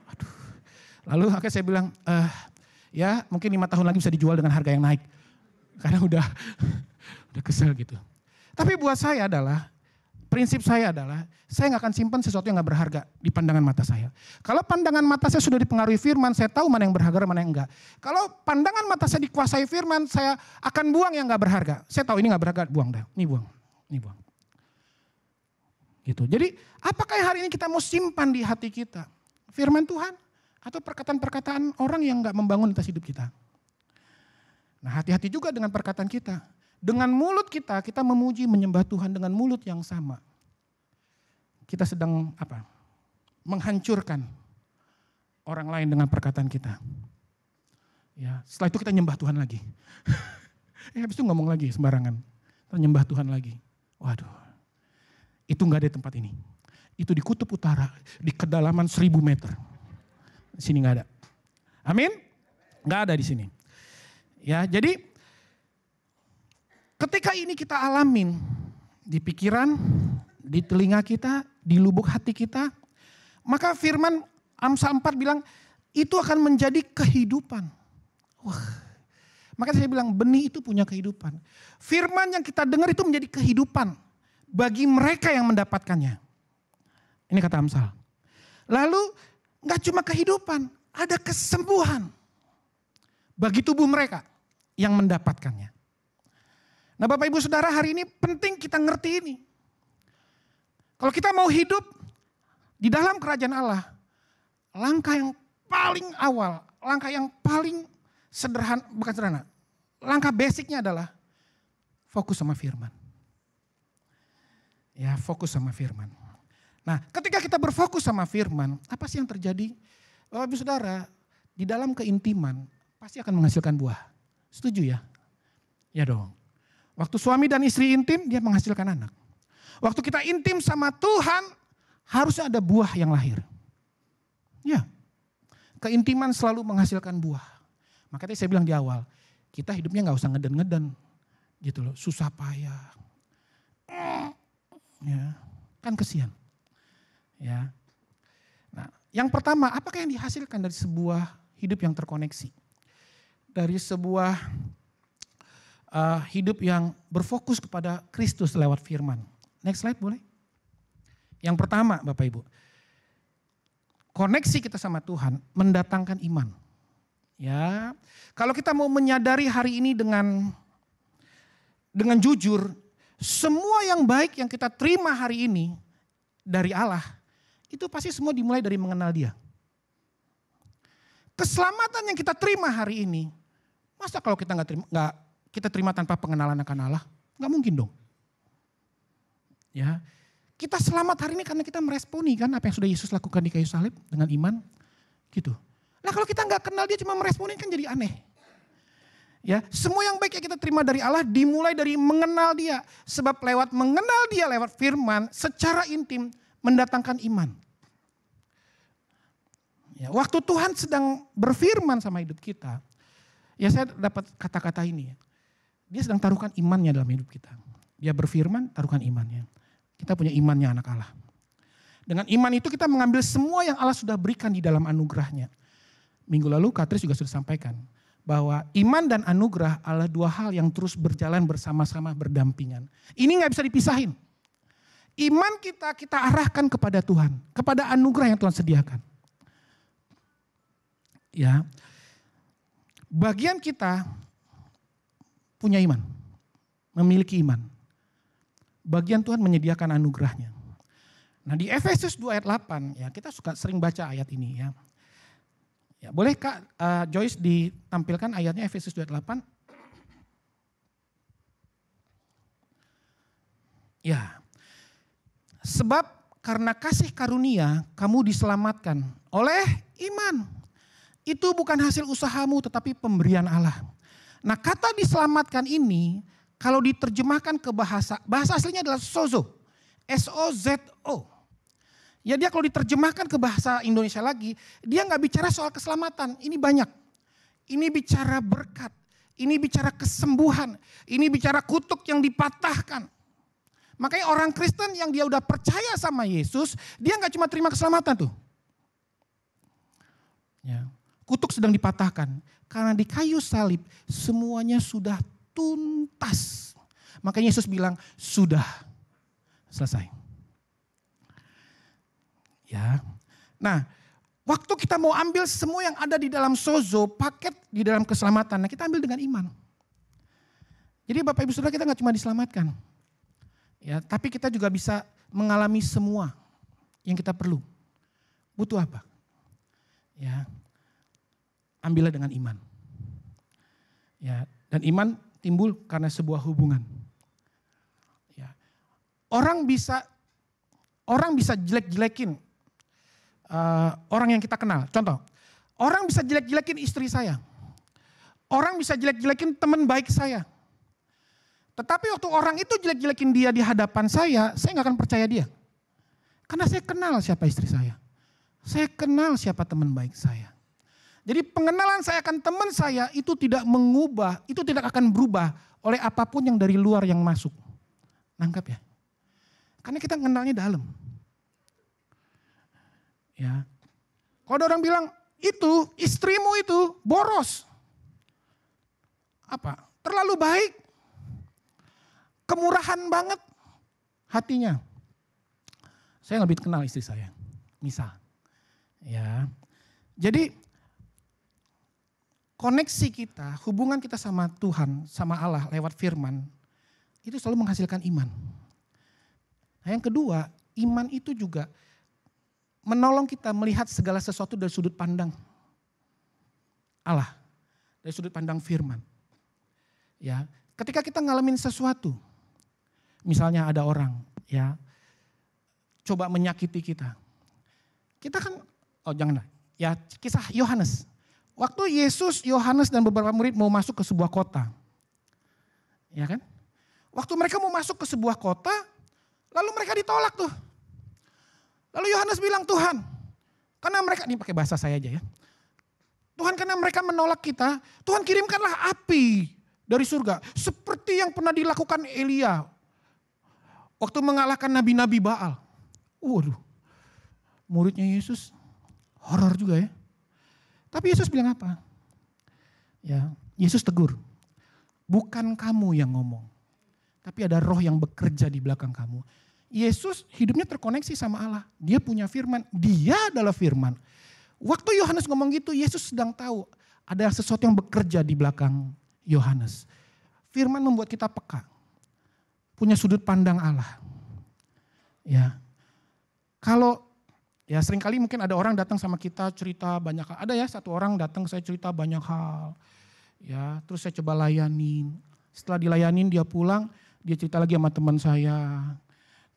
Aduh. Lalu akhirnya saya bilang, ya mungkin 5 tahun lagi bisa dijual dengan harga yang naik. Karena udah kesel gitu. Tapi buat saya adalah, prinsip saya adalah, saya gak akan simpan sesuatu yang gak berharga di pandangan mata saya. Kalau pandangan mata saya sudah dipengaruhi firman, saya tahu mana yang berharga, mana yang enggak. Kalau pandangan mata saya dikuasai firman, saya akan buang yang gak berharga. Saya tahu ini gak berharga, buang dah. Ini buang. Gitu. Jadi apakah hari ini kita mau simpan di hati kita? Firman Tuhan atau perkataan-perkataan orang yang gak membangun atas hidup kita? Nah hati-hati juga dengan perkataan kita. Dengan mulut kita memuji menyembah Tuhan dengan mulut yang sama. Kita sedang menghancurkan orang lain dengan perkataan kita. Ya, setelah itu kita nyembah Tuhan lagi. Habis itu ngomong lagi sembarangan. Nyembah Tuhan lagi. Waduh. Itu gak ada di tempat ini. Itu di kutub utara, di kedalaman 1000 meter. Di sini gak ada. Amin? Gak ada di sini. Ya, jadi ketika ini kita alamin di pikiran, di telinga kita, di lubuk hati kita, maka firman Amsal 4 bilang itu akan menjadi kehidupan. Wah, Maka saya bilang benih itu punya kehidupan. Firman yang kita dengar itu menjadi kehidupan bagi mereka yang mendapatkannya. Ini kata Amsal. Lalu gak cuma kehidupan, ada kesembuhan bagi tubuh mereka yang mendapatkannya. Nah Bapak Ibu Saudara, hari ini penting kita ngerti ini. Kalau kita mau hidup di dalam kerajaan Allah, langkah yang paling awal, langkah yang paling sederhana, bukan sederhana, langkah basicnya adalah fokus sama firman. Ya, fokus sama firman. Nah, ketika kita berfokus sama firman, apa sih yang terjadi? Bapak Ibu Saudara, di dalam keintiman pasti akan menghasilkan buah. Setuju ya? Ya dong. Waktu suami dan istri intim, dia menghasilkan anak. Waktu kita intim sama Tuhan, harusnya ada buah yang lahir. Ya, keintiman selalu menghasilkan buah. Makanya saya bilang di awal, kita hidupnya gak usah ngeden-ngeden. Gitu loh, susah payah. Ya, kan kesian. Ya. Nah, yang pertama, apakah yang dihasilkan dari sebuah hidup yang terkoneksi? Dari sebuah hidup yang berfokus kepada Kristus lewat firman. Next slide boleh? Yang pertama Bapak Ibu, koneksi kita sama Tuhan mendatangkan iman. Ya, kalau kita mau menyadari hari ini dengan jujur, semua yang baik yang kita terima hari ini dari Allah, itu pasti semua dimulai dari mengenal Dia. Keselamatan yang kita terima hari ini, masa kalau kita kita terima tanpa pengenalan akan Allah? Nggak mungkin dong. Ya, kita selamat hari ini karena kita meresponi kan apa yang sudah Yesus lakukan di kayu salib dengan iman, gitu. Nah kalau kita nggak kenal Dia cuma meresponi kan jadi aneh. Ya, semua yang baik yang kita terima dari Allah dimulai dari mengenal Dia, sebab lewat mengenal Dia lewat firman secara intim mendatangkan iman. Ya, waktu Tuhan sedang berfirman sama hidup kita, ya saya dapat kata-kata ini. Dia sedang taruhkan imannya dalam hidup kita. Dia berfirman, taruhkan imannya. Kita punya imannya anak Allah. Dengan iman itu kita mengambil semua yang Allah sudah berikan di dalam anugerahnya. Minggu lalu Katris juga sudah sampaikan bahwa iman dan anugerah adalah dua hal yang terus berjalan bersama-sama berdampingan. Ini gak bisa dipisahin. Iman kita arahkan kepada Tuhan, kepada anugerah yang Tuhan sediakan. Ya, bagian kita punya iman, memiliki iman. Bagian Tuhan menyediakan anugerahnya. Nah di Efesus 2 ayat 8, ya kita sering baca ayat ini ya. Ya boleh Kak Joyce ditampilkan ayatnya Efesus 2 ayat 8. Ya, sebab karena kasih karunia kamu diselamatkan oleh iman. Itu bukan hasil usahamu tetapi pemberian Allah. Nah kata diselamatkan ini kalau diterjemahkan ke bahasa aslinya adalah sozo. S-O-Z-O. Ya dia kalau diterjemahkan ke bahasa Indonesia lagi, dia gak bicara soal keselamatan, ini banyak. Ini bicara berkat, ini bicara kesembuhan, ini bicara kutuk yang dipatahkan. Makanya orang Kristen yang dia udah percaya sama Yesus, dia gak cuma terima keselamatan tuh. Ya. Kutuk sedang dipatahkan, karena di kayu salib semuanya sudah tuntas. Makanya Yesus bilang sudah selesai. Ya. Nah, waktu kita mau ambil semua yang ada di dalam sozo, paket di dalam keselamatan, nah kita ambil dengan iman. Jadi Bapak Ibu Saudara kita gak cuma diselamatkan. Ya, tapi kita juga bisa mengalami semua yang kita perlu. Butuh apa? Ya. Ambillah dengan iman. Ya, dan iman timbul karena sebuah hubungan. Ya. Orang bisa jelek-jelekin orang yang kita kenal. Contoh, orang bisa jelek-jelekin istri saya. Orang bisa jelek-jelekin teman baik saya. Tetapi waktu orang itu jelek-jelekin dia di hadapan saya gak akan percaya dia. Karena saya kenal siapa istri saya. Saya kenal siapa teman baik saya. Jadi pengenalan saya akan teman saya itu tidak mengubah, itu tidak akan berubah oleh apapun yang dari luar yang masuk. Nangkap ya? Karena kita kenalnya dalam. Ya. Kalau ada orang bilang, itu istrimu itu boros. apa? Terlalu baik. Kemurahan banget hatinya. Saya lebih kenal istri saya. Misal. Ya. Jadi koneksi kita, hubungan kita sama Tuhan, sama Allah lewat firman, itu selalu menghasilkan iman. Nah, yang kedua, iman itu juga menolong kita melihat segala sesuatu dari sudut pandang Allah, dari sudut pandang firman. Ya, ketika kita ngalamin sesuatu, misalnya ada orang ya coba menyakiti kita. Kita kan, janganlah, ya kisah Yohanes. Waktu Yesus, Yohanes dan beberapa murid mau masuk ke sebuah kota. Ya kan? Waktu mereka mau masuk ke sebuah kota, lalu mereka ditolak tuh. Lalu Yohanes bilang, Tuhan, karena mereka, ini pakai bahasa saya aja ya. Tuhan, karena mereka menolak kita, Tuhan kirimkanlah api dari surga. Seperti yang pernah dilakukan Elia. Waktu mengalahkan nabi-nabi Baal. Waduh, muridnya Yesus horor juga ya. Tapi Yesus bilang apa? Ya, Yesus tegur. Bukan kamu yang ngomong, tapi ada roh yang bekerja di belakang kamu. Yesus hidupnya terkoneksi sama Allah. Dia punya firman, dia adalah firman. Waktu Yohanes ngomong gitu, Yesus sedang tahu ada sesuatu yang bekerja di belakang Yohanes. Firman membuat kita peka. Punya sudut pandang Allah. Ya. Kalau ya seringkali mungkin ada orang datang sama kita cerita banyak hal. Ada ya satu orang datang saya cerita banyak hal. Ya, terus saya coba layanin. Setelah dilayanin dia pulang, dia cerita lagi sama teman saya.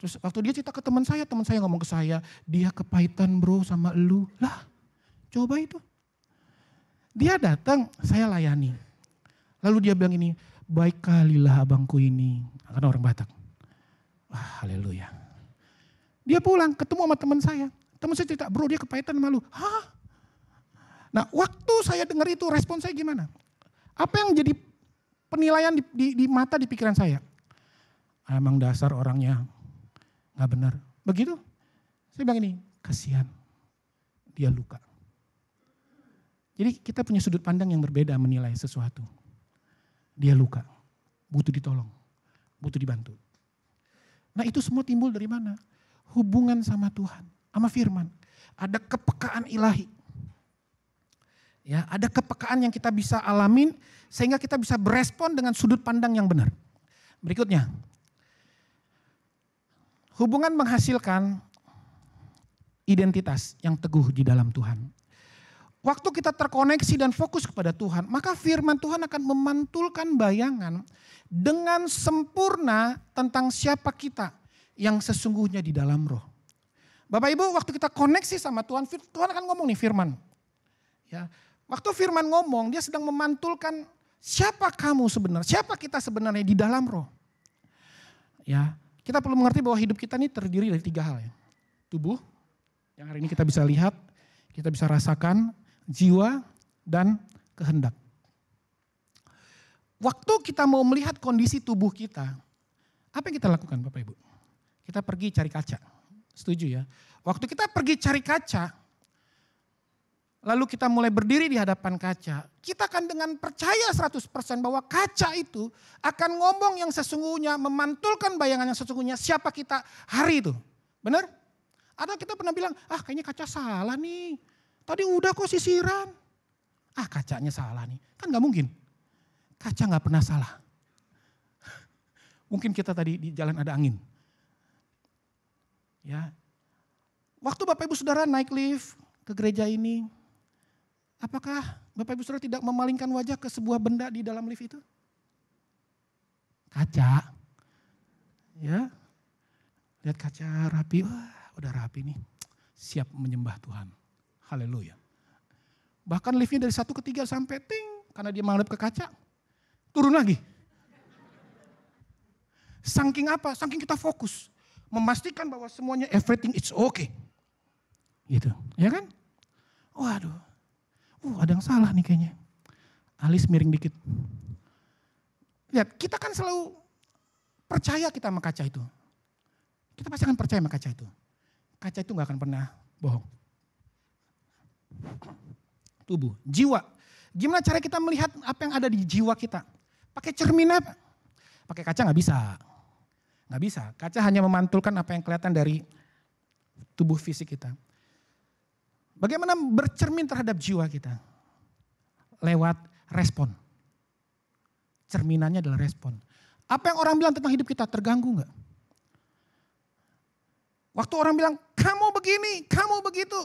Terus waktu dia cerita ke teman saya ngomong ke saya, dia kepahitan bro sama elu. Lah, coba itu. Dia datang, saya layani. Lalu dia bilang ini, baik kalilah abangku ini. Karena orang Batak. Wah, haleluya. Dia pulang, ketemu sama teman saya. Teman saya cerita, bro dia kepahitan sama lu. Hah? Nah, waktu saya dengar itu, respon saya gimana? Apa yang jadi penilaian di mata, di pikiran saya? Emang dasar orangnya gak benar. Begitu. Saya bilang ini, kasihan. Dia luka. Jadi kita punya sudut pandang yang berbeda menilai sesuatu. Dia luka. Butuh ditolong. Butuh dibantu. Nah itu semua timbul dari mana? Hubungan sama Tuhan. Sama firman. Ada kepekaan ilahi. Ya, ada kepekaan yang kita bisa alamin sehingga kita bisa berespon dengan sudut pandang yang benar. Berikutnya. Hubungan menghasilkan identitas yang teguh di dalam Tuhan. Waktu kita terkoneksi dan fokus kepada Tuhan, maka firman Tuhan akan memantulkan bayangan dengan sempurna tentang siapa kita yang sesungguhnya di dalam roh. Bapak Ibu, waktu kita koneksi sama Tuhan, Tuhan akan ngomong nih firman. Ya, waktu firman ngomong, dia sedang memantulkan siapa kamu sebenarnya, siapa kita sebenarnya di dalam roh. Ya, kita perlu mengerti bahwa hidup kita ini terdiri dari 3 hal ya. Tubuh, yang hari ini kita bisa lihat, kita bisa rasakan, jiwa, dan kehendak. Waktu kita mau melihat kondisi tubuh kita, apa yang kita lakukan Bapak Ibu? Kita pergi cari kaca, setuju ya? Waktu kita pergi cari kaca, lalu kita mulai berdiri di hadapan kaca, kita akan dengan percaya 100% bahwa kaca itu akan ngomong yang sesungguhnya, memantulkan bayangan yang sesungguhnya siapa kita hari itu. Benar? Atau kita pernah bilang, kayaknya kaca salah nih. Tadi udah kok sisiran. Kacanya salah nih. Kan gak mungkin. Kaca gak pernah salah. Mungkin kita tadi di jalan ada angin. Ya. Waktu Bapak Ibu Saudara naik lift ke gereja ini, apakah Bapak Ibu Saudara tidak memalingkan wajah ke sebuah benda di dalam lift itu? Kaca. Ya. Lihat kaca rapi, wah udah rapi nih. Siap menyembah Tuhan. Haleluya. Bahkan liftnya dari 1 ke 3 sampai ting. Karena dia menghadap ke kaca. Turun lagi. Saking apa? Saking kita fokus. Memastikan bahwa semuanya everything is okay. Gitu. Ya kan? Waduh. Ada yang salah nih kayaknya. Alis miring dikit. Lihat, kita kan selalu percaya kita sama kaca itu. Kita pasti akan percaya sama kaca itu. Kaca itu gak akan pernah bohong. Tubuh, jiwa. Gimana cara kita melihat apa yang ada di jiwa kita? Pakai cermin apa? Pakai kaca nggak bisa. Nggak bisa. Kaca hanya memantulkan apa yang kelihatan dari tubuh fisik kita. Bagaimana bercermin terhadap jiwa kita? Lewat respon. Cerminannya adalah respon. Apa yang orang bilang tentang hidup kita terganggu nggak? Waktu orang bilang, kamu begini, kamu begitu.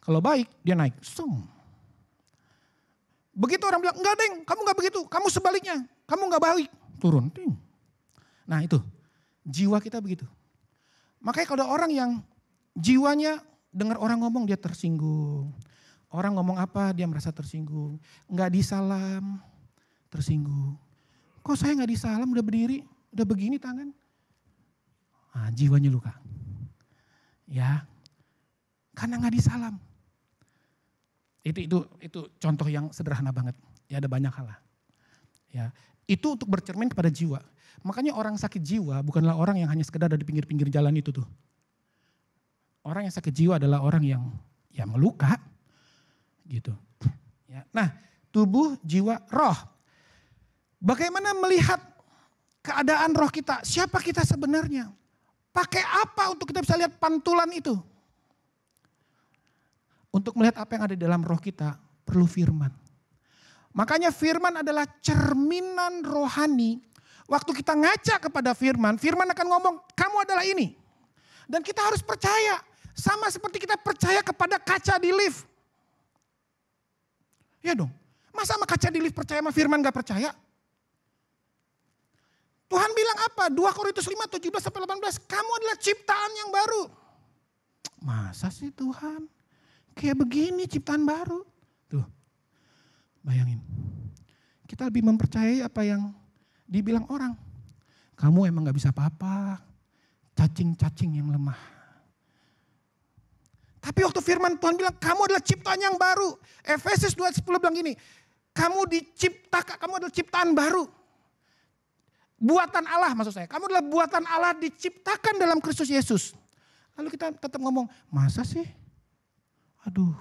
Kalau baik, dia naik. Begitu orang bilang, enggak deng, kamu enggak begitu, kamu sebaliknya, kamu enggak baik. Turun. Nah itu, jiwa kita begitu. Makanya kalau ada orang yang jiwanya dengar orang ngomong dia tersinggung. Orang ngomong apa dia merasa tersinggung. Enggak disalam, tersinggung. Kok saya enggak disalam, udah berdiri, udah begini tangan. Nah, jiwanya luka. Ya, karena enggak disalam. Itu contoh yang sederhana banget. Ya ada banyak hal lah. Ya, itu untuk bercermin kepada jiwa. Makanya orang sakit jiwa bukanlah orang yang hanya sekedar ada di pinggir-pinggir jalan itu tuh. Orang yang sakit jiwa adalah orang yang ya meluka. Gitu. Ya. Nah, tubuh, jiwa, roh. Bagaimana melihat keadaan roh kita? Siapa kita sebenarnya? Pakai apa untuk kita bisa lihat pantulan itu? Untuk melihat apa yang ada di dalam roh kita, perlu firman. Makanya firman adalah cerminan rohani. Waktu kita ngaca kepada firman, firman akan ngomong, kamu adalah ini. Dan kita harus percaya. Sama seperti kita percaya kepada kaca di lift. Ya dong, masa sama kaca di lift percaya sama firman gak percaya? Tuhan bilang apa? 2 Korintus 5, 17-18, kamu adalah ciptaan yang baru. Masa sih Tuhan? Kayak begini ciptaan baru. Tuh, bayangin. Kita lebih mempercayai apa yang dibilang orang. Kamu emang gak bisa apa-apa. Cacing-cacing yang lemah. Tapi waktu firman Tuhan bilang, kamu adalah ciptaan yang baru. Efesus 2:10 bilang gini, kamu diciptakan, kamu adalah ciptaan baru. Buatan Allah maksud saya. Kamu adalah buatan Allah diciptakan dalam Kristus Yesus. Lalu kita tetap ngomong, masa sih? Aduh,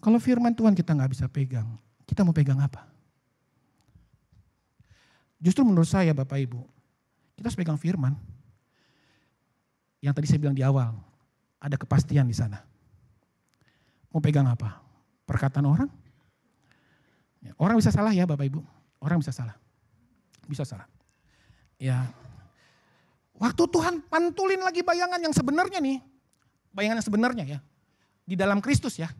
kalau firman Tuhan kita gak bisa pegang, kita mau pegang apa? Justru menurut saya Bapak Ibu, kita harus pegang firman. Yang tadi saya bilang di awal, ada kepastian di sana. Mau pegang apa? Perkataan orang? Orang bisa salah ya Bapak Ibu, orang bisa salah. Bisa salah. Ya, waktu Tuhan pantulin lagi bayangan yang sebenarnya nih, bayangan yang sebenarnya ya. Di dalam Kristus ya.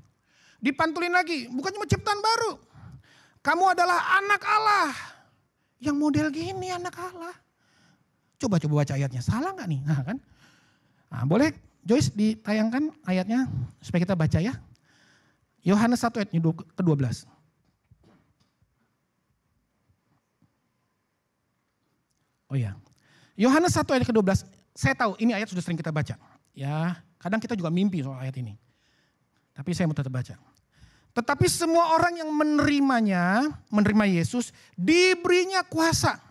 Dipantulin lagi, bukan cuma ciptaan baru. Kamu adalah anak Allah. Yang model gini anak Allah. Coba baca ayatnya, salah gak nih? Nah, kan? Nah, boleh Joyce ditayangkan ayatnya supaya kita baca ya. Yohanes 1 ayat ke-12. Oh ya, Yohanes 1 ayat ke-12, saya tahu ini ayat sudah sering kita baca. Ya, kadang kita juga mimpi soal ayat ini. Tapi saya mau tetap baca. Tetapi semua orang yang menerima Yesus, diberinya kuasa.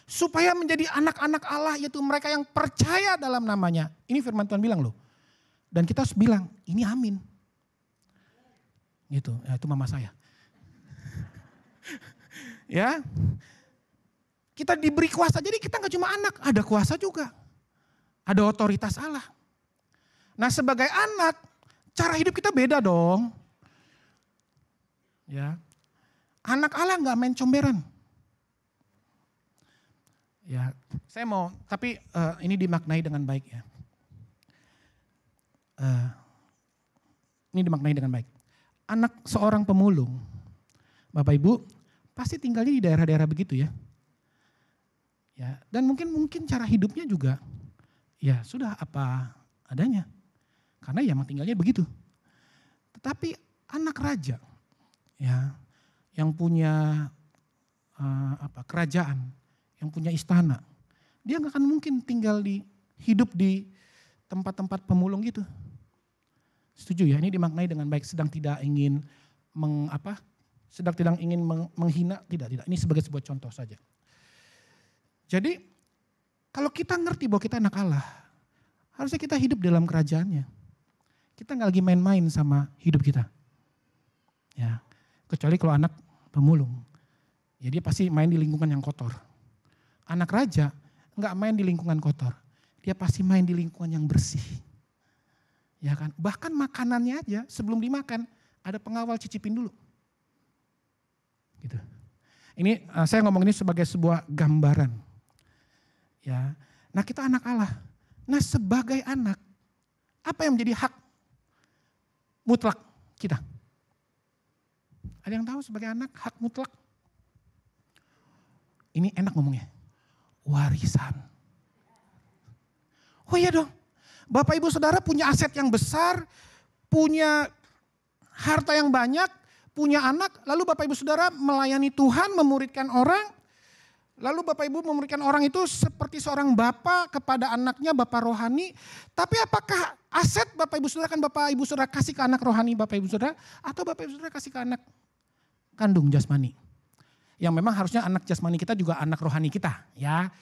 Supaya menjadi anak-anak Allah, yaitu mereka yang percaya dalam namanya. Ini firman Tuhan bilang loh. Dan kita harus bilang, ini amin. Gitu, ya, itu mama saya. Ya, kita diberi kuasa, jadi kita gak cuma anak, ada kuasa juga. Ada otoritas Allah. Nah sebagai anak, cara hidup kita beda dong. Ya, anak Allah nggak main comberan. Ya, saya mau, tapi ini dimaknai dengan baik ya. Ini dimaknai dengan baik. Anak seorang pemulung, Bapak Ibu, pasti tinggalnya di daerah-daerah begitu ya. Ya, dan mungkin cara hidupnya juga, ya sudah apa adanya. Karena ya emang tinggalnya begitu. Tetapi anak raja, ya, yang punya kerajaan, yang punya istana, dia nggak akan mungkin hidup di tempat-tempat pemulung gitu. Setuju ya? Ini dimaknai dengan baik. Sedang tidak ingin menghina, tidak. Ini sebagai sebuah contoh saja. Jadi kalau kita ngerti bahwa kita anak Allah, harusnya kita hidup dalam kerajaannya. Kita nggak lagi main-main sama hidup kita. Ya, kecuali kalau anak pemulung. Ya dia pasti main di lingkungan yang kotor. Anak raja nggak main di lingkungan kotor. Dia pasti main di lingkungan yang bersih. Ya kan? Bahkan makanannya aja sebelum dimakan ada pengawal cicipin dulu. Gitu. Ini saya ngomong ini sebagai sebuah gambaran. Ya. Nah, kita anak Allah. Nah, sebagai anak, apa yang menjadi hak mutlak kita? Ada yang tahu sebagai anak hak mutlak? Ini enak ngomongnya. Warisan. Oh iya dong. Bapak Ibu Saudara punya aset yang besar, punya harta yang banyak, punya anak, lalu Bapak Ibu Saudara melayani Tuhan, memuridkan orang. Lalu Bapak Ibu memuridkan orang itu seperti seorang bapak kepada anaknya, bapak rohani. Tapi apakah aset Bapak Ibu Saudara kan Bapak Ibu Saudara kasih ke anak rohani Bapak Ibu Saudara, atau Bapak Ibu Saudara kasih ke anak kandung jasmani? Yang memang harusnya anak jasmani kita juga anak rohani kita, ya.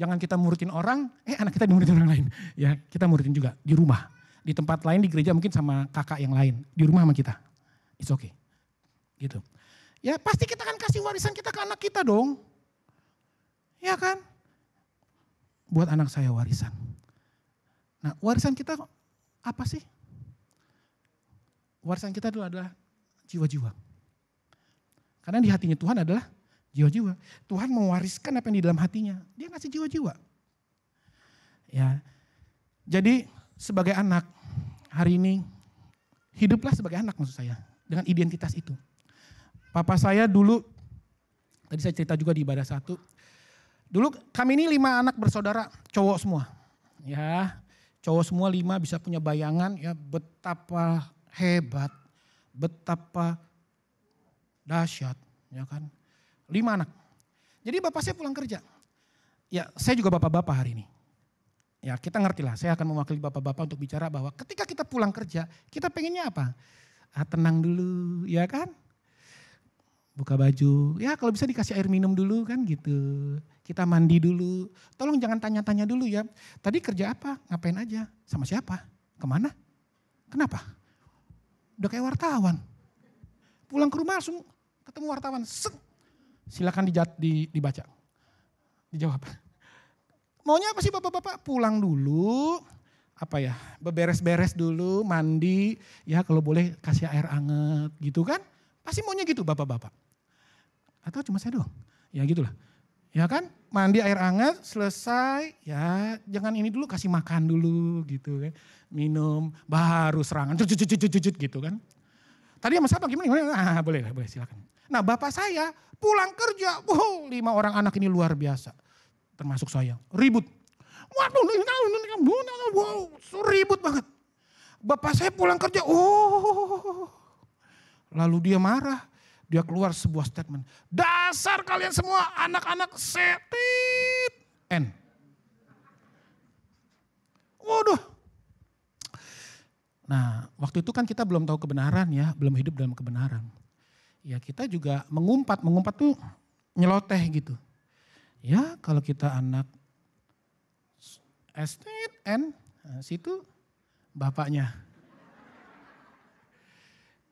Jangan kita muridin orang, anak kita dimuridin orang lain. Ya, kita muridin juga di rumah. Di tempat lain, di gereja mungkin sama kakak yang lain. Di rumah sama kita. It's okay. Gitu. Ya pasti kita akan kasih warisan kita ke anak kita dong. Ya kan? Buat anak saya warisan. Nah, warisan kita apa sih? Warisan kita itu adalah jiwa-jiwa. Karena di hatinya Tuhan adalah jiwa-jiwa. Tuhan mewariskan apa yang di dalam hatinya. Dia ngasih jiwa-jiwa. Ya. Jadi sebagai anak, hari ini hiduplah sebagai anak maksud saya. Dengan identitas itu. Papa saya dulu, tadi saya cerita juga di ibadah 1. Dulu kami ini 5 anak bersaudara, cowok semua. Ya, cowok semua 5 bisa punya bayangan ya betapa hebat, betapa dahsyat, ya kan. 5 anak. Jadi bapak saya pulang kerja. Ya, saya juga bapak-bapak hari ini. Ya, kita ngerti lah, saya akan mewakili bapak-bapak untuk bicara bahwa ketika kita pulang kerja, kita pengennya apa? Tenang dulu, ya kan? Buka baju, ya kalau bisa dikasih air minum dulu kan gitu. Kita mandi dulu, tolong jangan tanya-tanya dulu ya. Tadi kerja apa? Ngapain aja? Sama siapa? Kemana? Kenapa? Udah kayak wartawan. Pulang ke rumah langsung ketemu wartawan. Silakan dibaca, dijawab. Maunya apa sih bapak-bapak? Pulang dulu, beberes-beres dulu, mandi, ya kalau boleh kasih air anget gitu kan. Pasti maunya gitu bapak-bapak. Atau cuma saya doang? Ya gitulah. Ya kan, mandi air hangat, selesai, ya jangan ini dulu, kasih makan dulu gitu kan. Minum, baru serangan, cucut gitu kan. Tadi sama siapa gimana? Boleh silakan. Nah bapak saya pulang kerja, 5 orang anak ini luar biasa. Termasuk saya, ribut. Waduh, ribut banget. Bapak saya pulang kerja, lalu dia marah, dia keluar sebuah statement. Dasar kalian semua anak-anak setit. Waduh. Nah waktu itu kan kita belum tahu kebenaran ya, belum hidup dalam kebenaran. Ya kita juga mengumpat tuh nyeloteh gitu. Ya kalau kita anak estate situ bapaknya.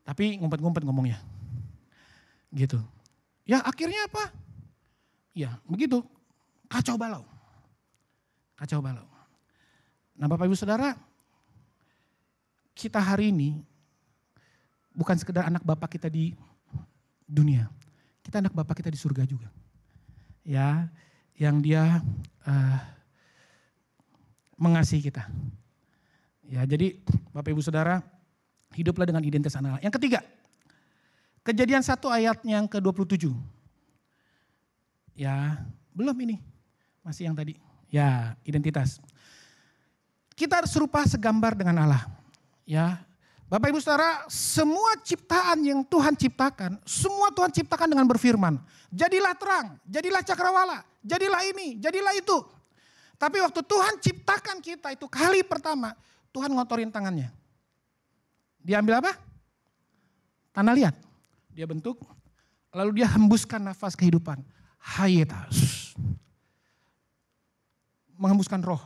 Tapi ngumpet-ngumpet ngomongnya. Gitu. Ya akhirnya apa? Ya begitu. Kacau balau. Nah Bapak Ibu Saudara, kita hari ini bukan sekedar anak Bapak kita di dunia. Kita anak Bapak kita di surga juga. Ya, yang dia mengasihi kita. Ya jadi Bapak Ibu Saudara, hiduplah dengan identitas anak Allah. Yang ketiga, Kejadian 1 ayat yang ke-27. Ya, belum ini. Masih yang tadi. Ya, identitas. Kita serupa segambar dengan Allah. Ya, Bapak Ibu Saudara, semua ciptaan yang Tuhan ciptakan, semua Tuhan ciptakan dengan berfirman. Jadilah terang, jadilah cakrawala, jadilah ini, jadilah itu. Tapi waktu Tuhan ciptakan kita itu kali pertama, Tuhan ngotorin tangannya. Dia ambil apa? Tanah liat. Dia bentuk, lalu dia hembuskan nafas kehidupan. Hayetas. Menghembuskan roh,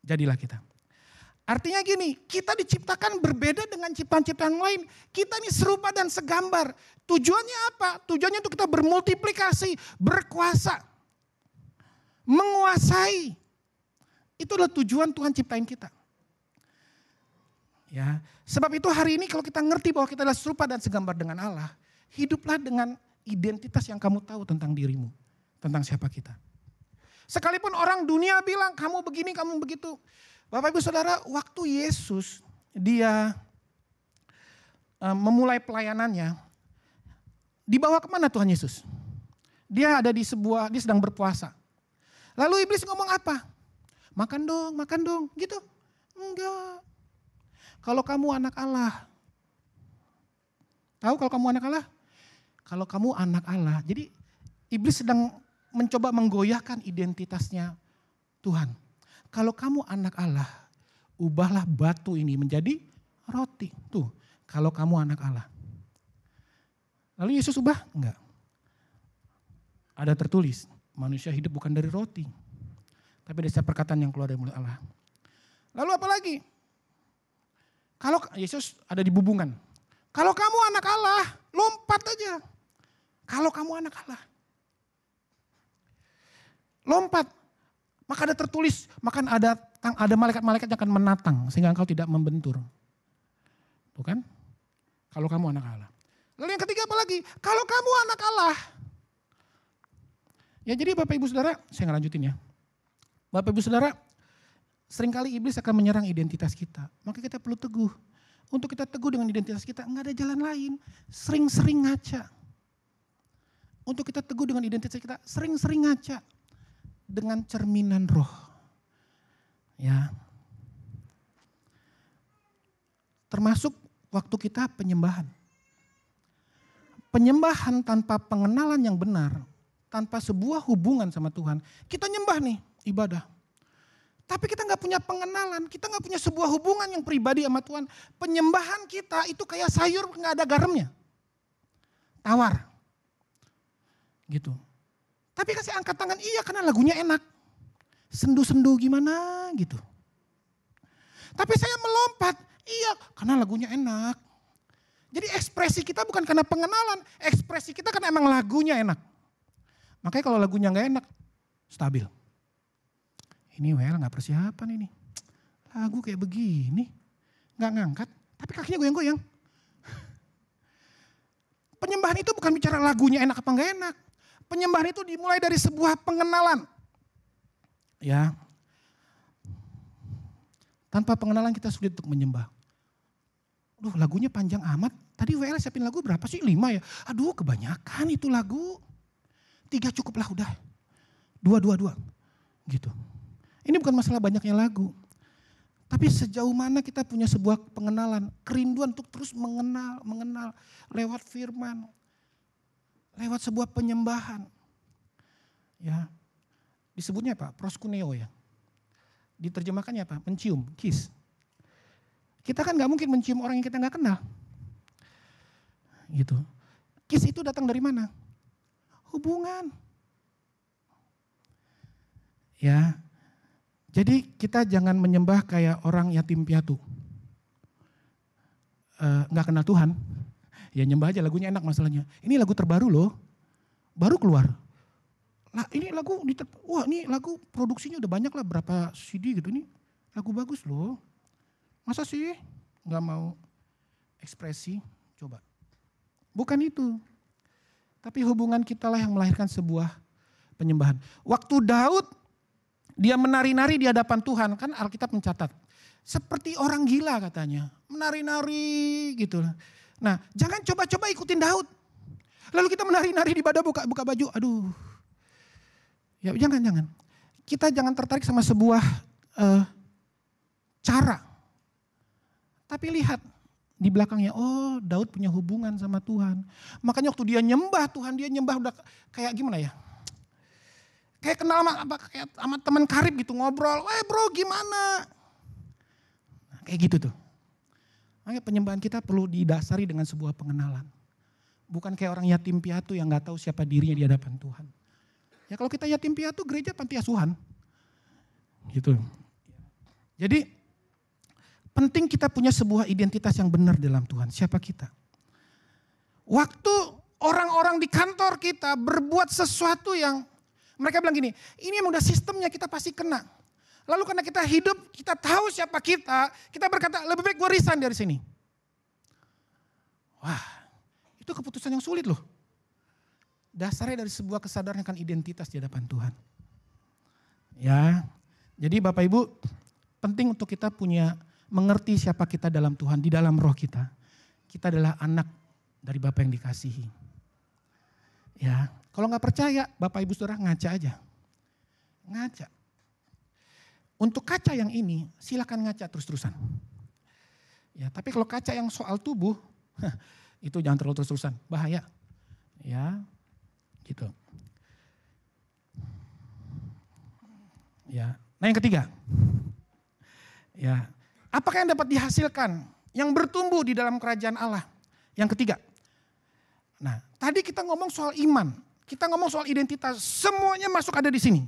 jadilah kita. Artinya gini, kita diciptakan berbeda dengan ciptaan-ciptaan lain. Kita ini serupa dan segambar. Tujuannya apa? Tujuannya untuk kita bermultiplikasi, berkuasa, menguasai. Itulah tujuan Tuhan ciptain kita. Ya, sebab itu hari ini kalau kita ngerti bahwa kita adalah serupa dan segambar dengan Allah, hiduplah dengan identitas yang kamu tahu tentang dirimu, tentang siapa kita. Sekalipun orang dunia bilang kamu begini, kamu begitu. Bapak Ibu Saudara, waktu Yesus dia memulai pelayanannya, dibawa kemana Tuhan Yesus? Dia ada dia sedang berpuasa. Lalu iblis ngomong apa? Makan dong, gitu. Enggak. Kalau kamu anak Allah. Tahu kalau kamu anak Allah? Kalau kamu anak Allah. Jadi iblis sedang mencoba menggoyahkan identitasnya Tuhan. Kalau kamu anak Allah, ubahlah batu ini menjadi roti. Tuh, kalau kamu anak Allah. Lalu Yesus ubah? Enggak. Ada tertulis, manusia hidup bukan dari roti, tapi dari setiap perkataan yang keluar dari mulut Allah. Lalu apa lagi? Kalau Yesus ada di bubungan. Kalau kamu anak Allah, lompat aja. Kalau kamu anak Allah. Lompat. Maka ada tertulis, maka ada malaikat-malaikat yang akan menatang sehingga engkau tidak membentur. Tuh kan? Kalau kamu anak Allah. Lalu yang ketiga apa lagi? Kalau kamu anak Allah. Ya jadi Bapak Ibu Saudara, saya ngelanjutin ya. Bapak Ibu Saudara, seringkali iblis akan menyerang identitas kita. Maka kita perlu teguh. Untuk kita teguh dengan identitas kita, enggak ada jalan lain. Sering-sering ngaca. Untuk kita teguh dengan identitas kita, sering-sering ngaca. Dengan cerminan roh. Ya. Termasuk waktu kita penyembahan. Penyembahan tanpa pengenalan yang benar, tanpa sebuah hubungan sama Tuhan. Kita nyembah nih, ibadah. Tapi kita gak punya pengenalan, kita gak punya sebuah hubungan yang pribadi sama Tuhan. Penyembahan kita itu kayak sayur gak ada garamnya. Tawar. Gitu. Tapi kasih angkat tangan, iya karena lagunya enak. Sendu-sendu gimana gitu. Tapi saya melompat, iya karena lagunya enak. Jadi ekspresi kita bukan karena pengenalan, ekspresi kita karena emang lagunya enak. Makanya kalau lagunya gak enak, stabil. Ini well gak persiapan ini. Lagu kayak begini, gak ngangkat, tapi kakinya goyang-goyang. Penyembahan itu bukan bicara lagunya enak apa gak enak. Penyembahan itu dimulai dari sebuah pengenalan. Ya. Tanpa pengenalan kita sulit untuk menyembah. Aduh lagunya panjang amat. Tadi WL siapin lagu berapa sih? 5 ya? Aduh kebanyakan itu lagu. 3 cukuplah udah. 2. Gitu. Ini bukan masalah banyaknya lagu. Tapi sejauh mana kita punya sebuah pengenalan. Kerinduan untuk terus mengenal lewat firman. Lewat sebuah penyembahan. Ya. Disebutnya apa? Proskuneo ya. Diterjemahkannya apa? Mencium, kiss. Kita kan gak mungkin mencium orang yang kita gak kenal. Gitu. Kiss itu datang dari mana? Hubungan. Ya. Jadi kita jangan menyembah kayak orang yatim piatu. Gak kenal Tuhan. Ya nyembah aja lagunya enak masalahnya. Ini lagu terbaru loh. Baru keluar. Ini lagu, wah ini lagu produksinya udah banyak lah berapa CD gitu. Ini lagu bagus loh. Masa sih gak mau ekspresi? Coba. Bukan itu. Tapi hubungan kita lah yang melahirkan sebuah penyembahan. Waktu Daud dia menari-nari di hadapan Tuhan. Kan Alkitab mencatat. Seperti orang gila katanya. Menari-nari gitu. Nah jangan coba-coba ikutin Daud. Lalu kita menari-nari di ibadah buka baju. Aduh. Ya jangan. Kita jangan tertarik sama sebuah cara. Tapi lihat di belakangnya, oh Daud punya hubungan sama Tuhan. Makanya waktu dia nyembah Tuhan, dia nyembah udah kayak gimana ya. Kayak kenal sama teman karib gitu ngobrol. Bro gimana? Nah, kayak gitu tuh. Makanya penyembahan kita perlu didasari dengan sebuah pengenalan. Bukan kayak orang yatim piatu yang gak tahu siapa dirinya di hadapan Tuhan. Ya kalau kita yatim piatu gereja panti asuhan. Gitu. Jadi penting kita punya sebuah identitas yang benar dalam Tuhan. Siapa kita? Waktu orang-orang di kantor kita berbuat sesuatu yang mereka bilang gini, ini emang udah sistemnya, kita pasti kena. Lalu karena kita hidup, kita tahu siapa kita berkata lebih baik gue resign dari sini. Wah, itu keputusan yang sulit loh. Dasarnya dari sebuah kesadaran akan identitas di hadapan Tuhan. Ya, jadi Bapak Ibu, penting untuk kita mengerti siapa kita dalam Tuhan, di dalam roh kita. Kita adalah anak dari Bapa yang dikasihi. Ya, kalau nggak percaya, Bapak Ibu Saudara ngaca aja. Ngaca. Untuk kaca yang ini, silakan ngaca terus-terusan. Ya, tapi kalau kaca yang soal tubuh, itu jangan terlalu terus-terusan, bahaya. Ya, gitu. Ya, nah yang ketiga. Ya, apakah yang dapat dihasilkan yang bertumbuh di dalam kerajaan Allah? Yang ketiga. Nah, tadi kita ngomong soal iman, kita ngomong soal identitas, semuanya masuk ada di sini.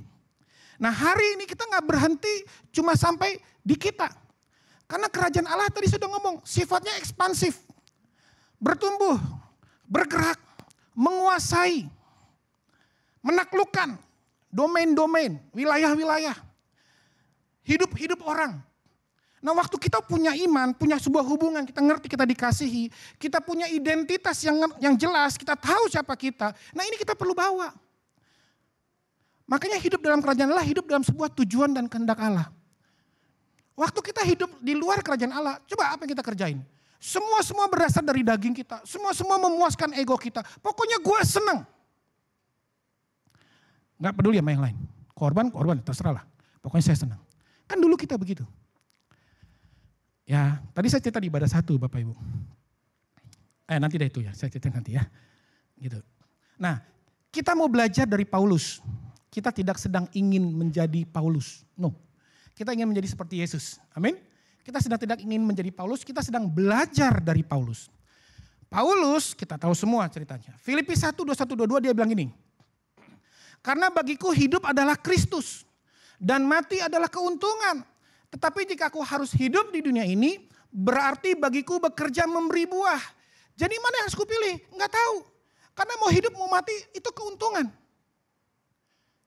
Nah, hari ini kita nggak berhenti cuma sampai di kita. Karena kerajaan Allah tadi sudah ngomong, sifatnya ekspansif. Bertumbuh, bergerak, menguasai, menaklukkan domain-domain, wilayah-wilayah, hidup-hidup orang. Nah, waktu kita punya iman, punya sebuah hubungan, kita ngerti kita dikasihi, kita punya identitas yang jelas, kita tahu siapa kita. Nah, ini kita perlu bawa. Makanya hidup dalam kerajaan Allah, hidup dalam sebuah tujuan dan kehendak Allah. Waktu kita hidup di luar kerajaan Allah, coba apa yang kita kerjain? Semua berasal dari daging kita, semua memuaskan ego kita. Pokoknya gue senang. Gak peduli sama yang lain. Korban, terserah lah. Pokoknya saya senang. Kan dulu kita begitu. Ya, tadi saya cerita di ibadah 1 Bapak Ibu. Nanti deh itu ya, saya cerita nanti ya. Gitu. Nah, kita mau belajar dari Paulus. Kita tidak sedang ingin menjadi Paulus. No, kita ingin menjadi seperti Yesus. Amin. Kita sedang tidak ingin menjadi Paulus, kita sedang belajar dari Paulus. Paulus, kita tahu semua ceritanya. Filipi 1, 21, 22 dia bilang gini. Karena bagiku hidup adalah Kristus dan mati adalah keuntungan. Tetapi jika aku harus hidup di dunia ini, berarti bagiku bekerja memberi buah. Jadi mana yang harus kupilih? Enggak tahu. Karena mau hidup mau mati itu keuntungan.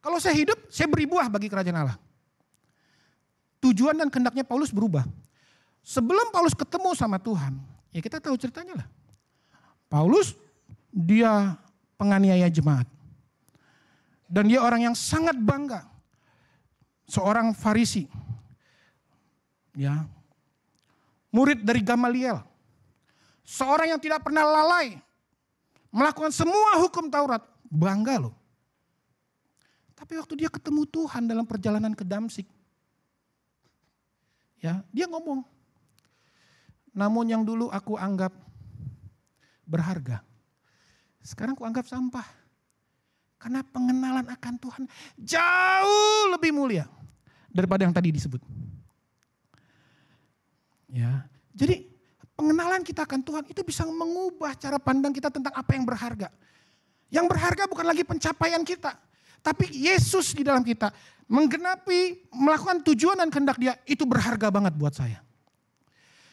Kalau saya hidup, saya beri buah bagi kerajaan Allah. Tujuan dan kehendaknya Paulus berubah. Sebelum Paulus ketemu sama Tuhan, ya kita tahu ceritanya lah. Paulus, dia penganiaya jemaat. Dan dia orang yang sangat bangga. Seorang Farisi. Ya, murid dari Gamaliel. Seorang yang tidak pernah lalai. Melakukan semua hukum Taurat. Bangga loh. Tapi waktu dia ketemu Tuhan dalam perjalanan ke Damsik. Ya, dia ngomong. Namun yang dulu aku anggap berharga. Sekarang aku anggap sampah. Karena pengenalan akan Tuhan jauh lebih mulia daripada yang tadi disebut. Ya, jadi pengenalan kita akan Tuhan itu bisa mengubah cara pandang kita tentang apa yang berharga. Yang berharga bukan lagi pencapaian kita, tapi Yesus di dalam kita menggenapi, melakukan tujuan dan kehendak dia, itu berharga banget buat saya.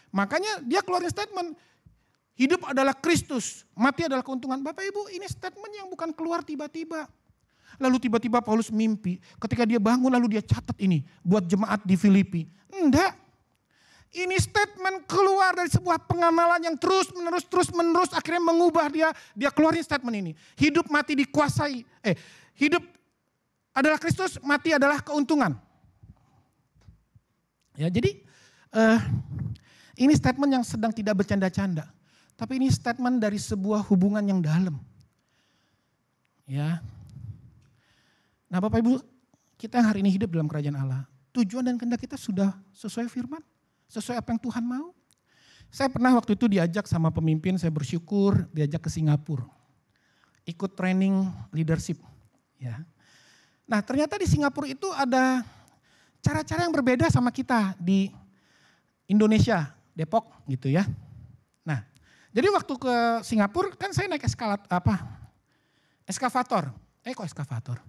Makanya dia keluarin statement, hidup adalah Kristus, mati adalah keuntungan. Bapak Ibu, ini statement yang bukan keluar tiba-tiba. Lalu tiba-tiba Paulus mimpi, ketika dia bangun lalu dia catat ini buat jemaat di Filipi. Enggak. Ini statement keluar dari sebuah pengenalan yang terus menerus akhirnya mengubah dia. Dia keluarin statement ini. Hidup mati dikuasai. Hidup adalah Kristus, mati adalah keuntungan. Ya, jadi ini statement yang sedang tidak bercanda-canda. Tapi ini statement dari sebuah hubungan yang dalam. Ya. Nah Bapak Ibu, kita yang hari ini hidup dalam kerajaan Allah. Tujuan dan kehendak kita sudah sesuai firman. Sesuai apa yang Tuhan mau. Saya pernah waktu itu diajak sama pemimpin, saya bersyukur diajak ke Singapura. Ikut training leadership. Ya. Nah ternyata di Singapura itu ada cara-cara yang berbeda sama kita di Indonesia, Depok gitu ya. Nah jadi waktu ke Singapura kan saya naik eskavator. Kok eskavator?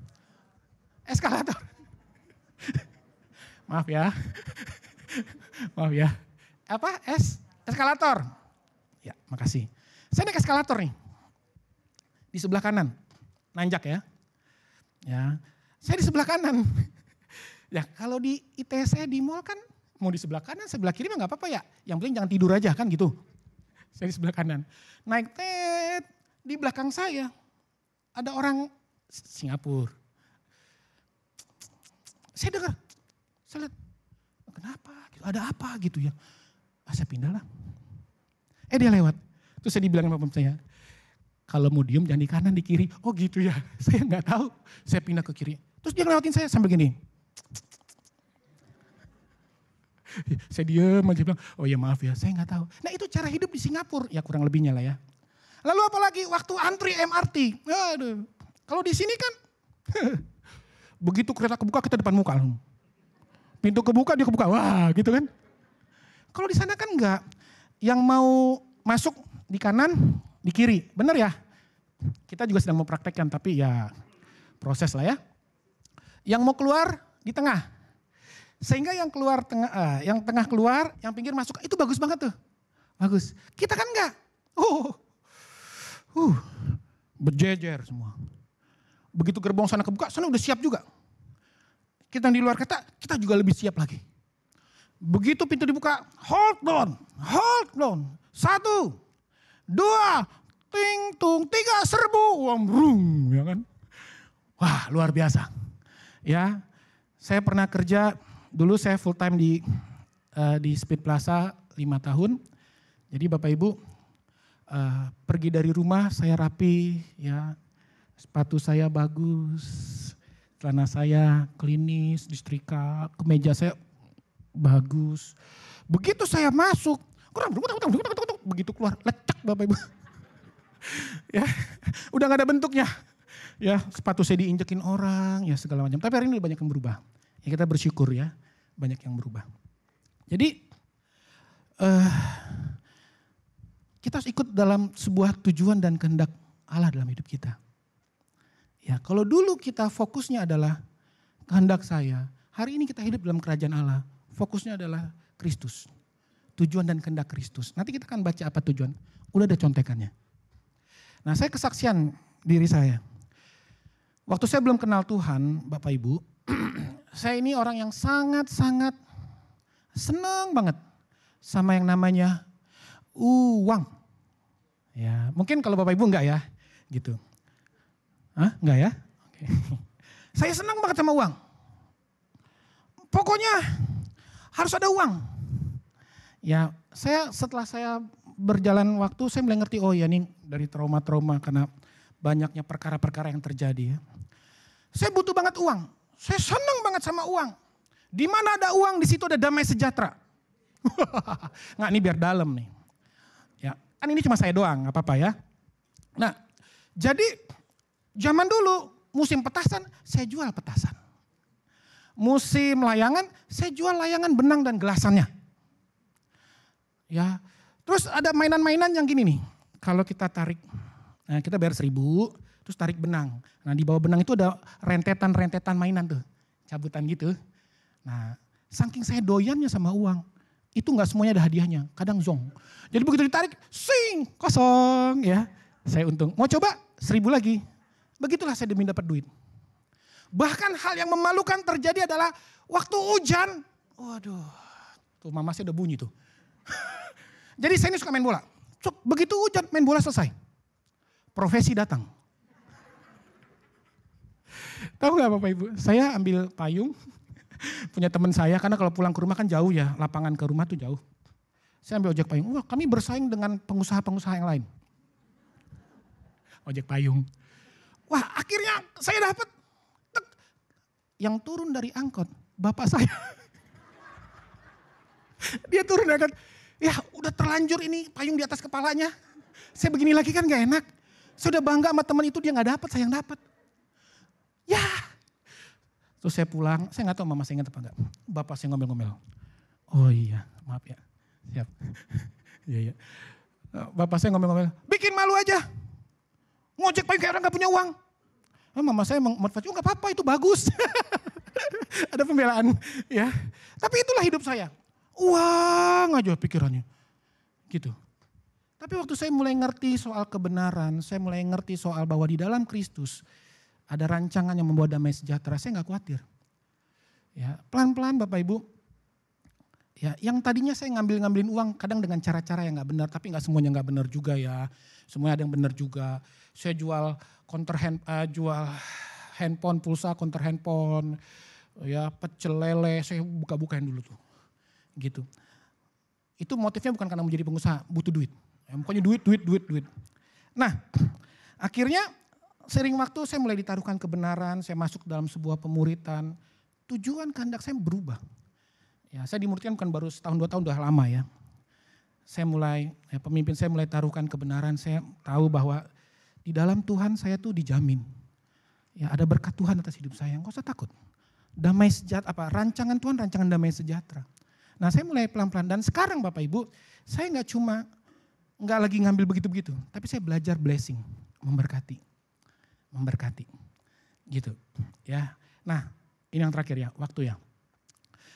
Eskalator. Maaf ya. eskalator. Ya, makasih. Saya naik eskalator nih. Di sebelah kanan. Nanjak ya. Ya, saya di sebelah kanan. Ya, kalau di ITC di mall kan mau di sebelah kanan, sebelah kiri mah nggak apa-apa ya. Yang penting jangan tidur aja kan gitu. Saya di sebelah kanan. Naik di belakang saya ada orang Singapura. Saya dengar, saya lihat, kenapa? Ada apa gitu ya. Saya pindah lah. Dia lewat. Terus saya dibilang sama saya, kalau mau diem jangan di kanan, di kiri. Oh gitu ya, saya nggak tahu. Saya pindah ke kiri. Terus dia ngelewatin saya sambil gini. Saya diem aja bilang, oh ya maaf ya, saya nggak tahu. Nah itu cara hidup di Singapura, ya kurang lebihnya lah ya. Lalu apalagi waktu antri MRT. Aduh, kalau di sini kan, begitu kereta kebuka kita depan muka. Pintu kebuka dia kebuka, wah gitu kan. Kalau di sana kan enggak, yang mau masuk di kanan, di kiri, benar ya? Kita juga sedang mempraktekkan, tapi ya proses lah ya. Yang mau keluar di tengah, sehingga yang keluar yang tengah keluar, yang pinggir masuk, itu bagus banget tuh, bagus. Kita kan enggak, berjejer semua. Begitu gerbong sana kebuka, sana udah siap juga. Kita di luar kita juga lebih siap lagi. Begitu pintu dibuka, hold on. 1, 2, ting tung, 3, serbu, uang brung, ya kan? Wah, luar biasa. Ya, saya pernah kerja dulu saya full time di Speed Plaza 5 tahun. Jadi Bapak Ibu pergi dari rumah saya rapi, ya, sepatu saya bagus, celana saya klinis, disetrika, kemeja saya bagus. Begitu saya masuk, begitu keluar, lecek Bapak Ibu. Ya, udah gak ada bentuknya. Ya, sepatu saya diinjekin orang, ya segala macam. Tapi hari ini banyak yang berubah. Ya kita bersyukur ya, banyak yang berubah. Jadi kita harus ikut dalam sebuah tujuan dan kehendak Allah dalam hidup kita. Ya, kalau dulu kita fokusnya adalah kehendak saya, hari ini kita hidup dalam kerajaan Allah. Fokusnya adalah Kristus. Tujuan dan kehendak Kristus. Nanti kita akan baca apa tujuan. Udah ada contekannya. Nah, saya kesaksian diri saya. Waktu saya belum kenal Tuhan, Bapak Ibu, saya ini orang yang sangat-sangat senang banget sama yang namanya uang. Ya, mungkin kalau Bapak Ibu enggak ya, gitu. Hah? Enggak ya? Oke. Saya senang banget sama uang. Pokoknya harus ada uang. Ya, setelah saya berjalan waktu, saya mulai ngerti, oh ya nih dari trauma-trauma karena banyaknya perkara-perkara yang terjadi ya. Saya butuh banget uang. Saya senang banget sama uang. Di mana ada uang, di situ ada damai sejahtera. Nggak, ini biar dalam nih. Ya, kan ini cuma saya doang, nggak apa-apa ya. Nah, jadi zaman dulu musim petasan, saya jual petasan. Musim layangan, saya jual layangan benang dan gelasannya. Ya, terus ada mainan-mainan yang gini nih. Kalau kita tarik, nah kita bayar 1.000, terus tarik benang. Nah di bawah benang itu ada rentetan-rentetan mainan tuh, cabutan gitu. Nah saking saya doyannya sama uang, itu nggak semuanya ada hadiahnya, kadang zong. Jadi begitu ditarik, sing, kosong ya. Saya untung, mau coba 1.000 lagi. Begitulah saya demi dapat duit. Bahkan hal yang memalukan terjadi adalah waktu hujan. Waduh, tuh mama saya udah bunyi tuh. Jadi saya ini suka main bola. Begitu hujan main bola selesai. Profesi datang. Tahu gak Bapak Ibu, saya ambil payung. Punya teman saya, karena kalau pulang ke rumah kan jauh ya. Lapangan ke rumah tuh jauh. Saya ambil ojek payung. Wah, kami bersaing dengan pengusaha-pengusaha yang lain. Ojek payung. Wah, akhirnya saya dapat. Yang turun dari angkot, bapak saya. Dia turun dari angkot. Ya udah terlanjur ini payung di atas kepalanya. Saya begini lagi kan gak enak. Saya udah bangga sama teman itu, dia gak dapat, saya yang dapat. Ya. Terus saya pulang, saya gak tahu mama saya ingat apa enggak. Bapak saya ngomel-ngomel. Oh iya, maaf ya. Siap. Iya. Bapak saya ngomel-ngomel, bikin malu aja. Ngojek payung kayak orang gak punya uang. Mama saya motivasi, oh gak apa-apa itu bagus. Ada pembelaan ya. Tapi itulah hidup saya. Uang aja pikirannya. Gitu. Tapi waktu saya mulai ngerti soal kebenaran, saya mulai ngerti soal bahwa di dalam Kristus ada rancangan yang membawa damai sejahtera, saya gak khawatir. Ya, pelan-pelan Bapak Ibu, ya, yang tadinya saya ngambilin uang kadang dengan cara-cara yang gak benar, tapi gak semuanya gak benar juga ya. Semuanya ada yang benar juga. Saya jual jual handphone, pulsa counter handphone, ya pecel lele, saya buka-bukain dulu tuh. Gitu. Itu motifnya bukan karena menjadi pengusaha, butuh duit. Ya, pokoknya duit. Nah, akhirnya sering waktu saya mulai ditaruhkan kebenaran, saya masuk dalam sebuah pemuritan. Tujuan kehendak saya berubah. Ya, saya dimuridkan bukan baru setahun 2 tahun, udah lama ya. Saya mulai, pemimpin saya mulai taruhkan kebenaran, saya tahu bahwa di dalam Tuhan saya tuh dijamin. Ya, ada berkat Tuhan atas hidup saya, nggak usah takut. Damai sejahtera, rancangan Tuhan, rancangan damai sejahtera. Nah, saya mulai pelan-pelan dan sekarang Bapak Ibu, saya nggak lagi ngambil begitu-begitu, tapi saya belajar blessing, memberkati. Gitu, ya. Nah, ini yang terakhir ya, waktu ya.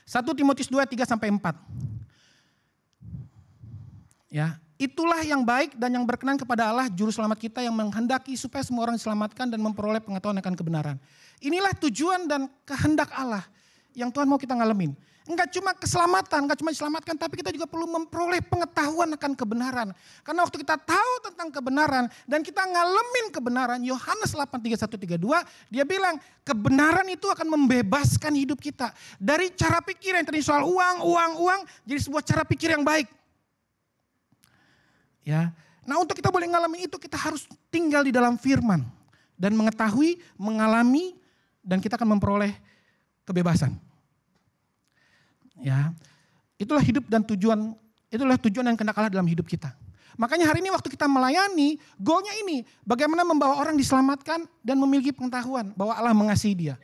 1 Timotius 2:3-4. Ya, itulah yang baik dan yang berkenan kepada Allah juru selamat kita yang menghendaki supaya semua orang diselamatkan dan memperoleh pengetahuan akan kebenaran. Inilah tujuan dan kehendak Allah yang Tuhan mau kita ngalamin. Enggak cuma keselamatan, enggak cuma diselamatkan, tapi kita juga perlu memperoleh pengetahuan akan kebenaran. Karena waktu kita tahu tentang kebenaran dan kita ngalamin kebenaran, Yohanes 8:31-32, dia bilang kebenaran itu akan membebaskan hidup kita. Dari cara pikir yang tadi soal uang, jadi sebuah cara pikir yang baik. Ya, nah untuk kita boleh ngalamin itu, kita harus tinggal di dalam firman. Dan mengetahui, mengalami, dan kita akan memperoleh kebebasan. Ya, itulah hidup dan tujuan dan kehendak Allah dalam hidup kita. Makanya hari ini waktu kita melayani, goalnya ini, bagaimana membawa orang diselamatkan dan memiliki pengetahuan bahwa Allah mengasihi dia.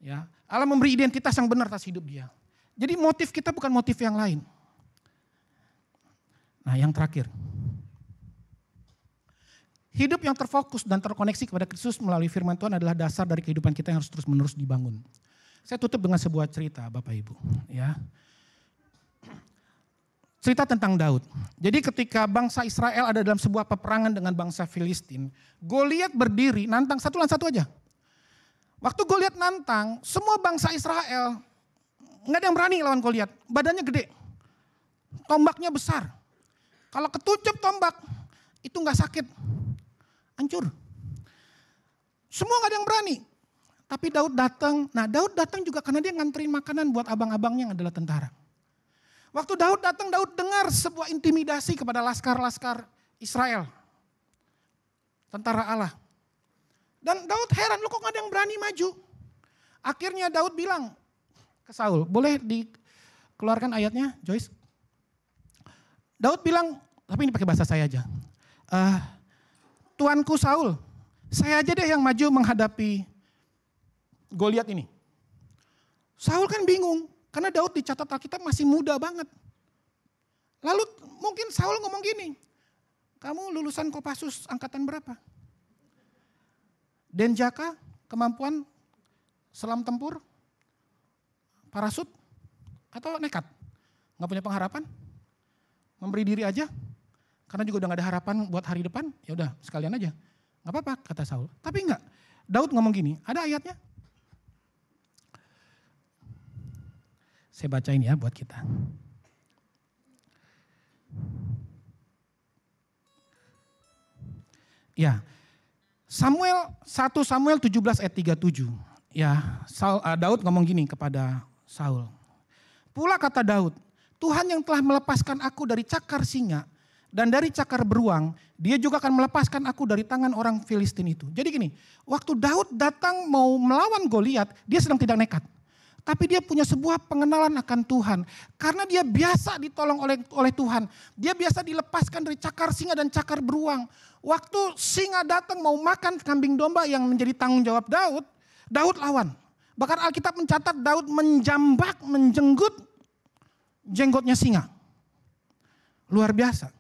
Ya, Allah memberi identitas yang benar atas hidup dia. Jadi motif kita bukan motif yang lain. Nah, yang terakhir. Hidup yang terfokus dan terkoneksi kepada Kristus melalui firman Tuhan adalah dasar dari kehidupan kita yang harus terus-menerus dibangun. Saya tutup dengan sebuah cerita Bapak Ibu. Ya. Cerita tentang Daud. Jadi ketika bangsa Israel ada dalam sebuah peperangan dengan bangsa Filistin, Goliat berdiri nantang satu lawan satu aja. Waktu Goliat nantang, semua bangsa Israel nggak ada yang berani lawan Goliat. Badannya gede, tombaknya besar. Kalau ketujup tombak itu nggak sakit, hancur. Semua nggak ada yang berani. Tapi Daud datang, Daud datang juga karena dia nganterin makanan buat abang-abangnya yang adalah tentara. Waktu Daud datang, Daud dengar sebuah intimidasi kepada laskar-laskar Israel. Tentara Allah. Dan Daud heran, lu kok gak ada yang berani maju? Akhirnya Daud bilang ke Saul, boleh dikeluarkan ayatnya Joyce? Daud bilang, tapi ini pakai bahasa saya aja. Tuanku Saul, saya aja deh yang maju menghadapi Goliat ini. Saul kan bingung, karena Daud dicatat Alkitab masih muda banget. Lalu mungkin Saul ngomong gini, kamu lulusan Kopassus angkatan berapa? Denjaka, kemampuan selam tempur, parasut, atau nekat? Gak punya pengharapan? Memberi diri aja? Karena juga udah gak ada harapan buat hari depan, ya udah sekalian aja. Gak apa-apa kata Saul. Tapi enggak, Daud ngomong gini, ada ayatnya? Saya bacain ya buat kita. Ya, 1 Samuel 17 ayat 37. Ya, Daud ngomong gini kepada Saul. Pula kata Daud, Tuhan yang telah melepaskan aku dari cakar singa dan dari cakar beruang, dia juga akan melepaskan aku dari tangan orang Filistin itu. Jadi gini, waktu Daud datang mau melawan Goliat, dia sedang tidak nekat. Tapi dia punya sebuah pengenalan akan Tuhan. Karena dia biasa ditolong oleh Tuhan. Dia biasa dilepaskan dari cakar singa dan cakar beruang. Waktu singa datang mau makan kambing domba yang menjadi tanggung jawab Daud, Daud lawan. Bahkan Alkitab mencatat Daud menjenggut jenggotnya singa. Luar biasa.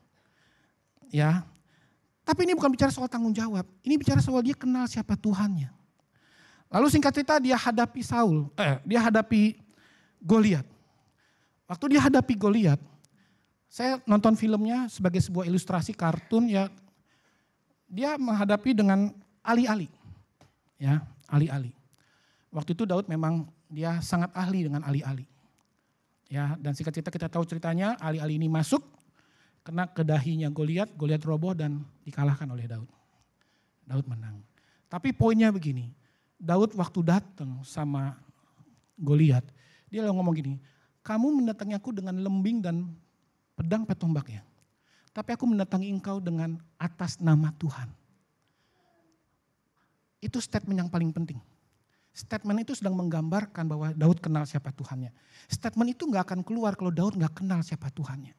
Ya. Tapi ini bukan bicara soal tanggung jawab. Ini bicara soal dia kenal siapa Tuhannya. Lalu singkat cerita dia hadapi Goliat. Waktu dia hadapi Goliat, saya nonton filmnya sebagai sebuah ilustrasi kartun ya. Dia menghadapi dengan alih-alih. Ya, alih-alih. Waktu itu Daud memang dia sangat ahli dengan alih-alih. Ya, dan singkat cerita kita tahu ceritanya, alih-alih ini masuk, kena ke dahinya Goliat, Goliat roboh dan dikalahkan oleh Daud. Daud menang. Tapi poinnya begini, Daud waktu datang sama Goliat, dia lalu ngomong gini, kamu mendatangi aku dengan lembing dan pedang petombak ya. Tapi aku mendatangi engkau dengan atas nama Tuhan. Itu statement yang paling penting. Statement itu sedang menggambarkan bahwa Daud kenal siapa Tuhannya. Statement itu gak akan keluar kalau Daud gak kenal siapa Tuhannya.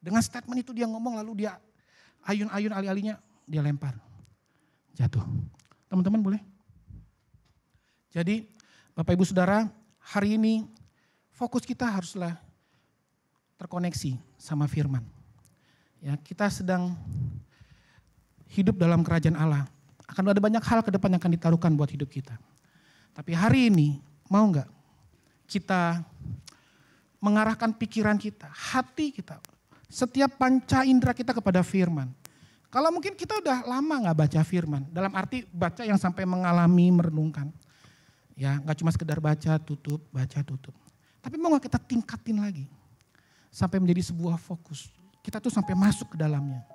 Dengan statement itu dia ngomong lalu dia ayun-ayun alih-alihnya dia lempar. Jatuh. Teman-teman boleh? Jadi Bapak Ibu Saudara, hari ini fokus kita haruslah terkoneksi sama firman. Ya, kita sedang hidup dalam kerajaan Allah. Akan ada banyak hal ke depan yang akan ditaruhkan buat hidup kita. Tapi hari ini mau gak kita mengarahkan pikiran kita, hati kita, setiap panca indera kita kepada firman. Kalau mungkin kita udah lama gak baca firman, dalam arti baca yang sampai mengalami, merenungkan. Ya gak cuma sekedar baca tutup. Tapi mau gak kita tingkatin lagi. Sampai menjadi sebuah fokus. Kita tuh sampai masuk ke dalamnya.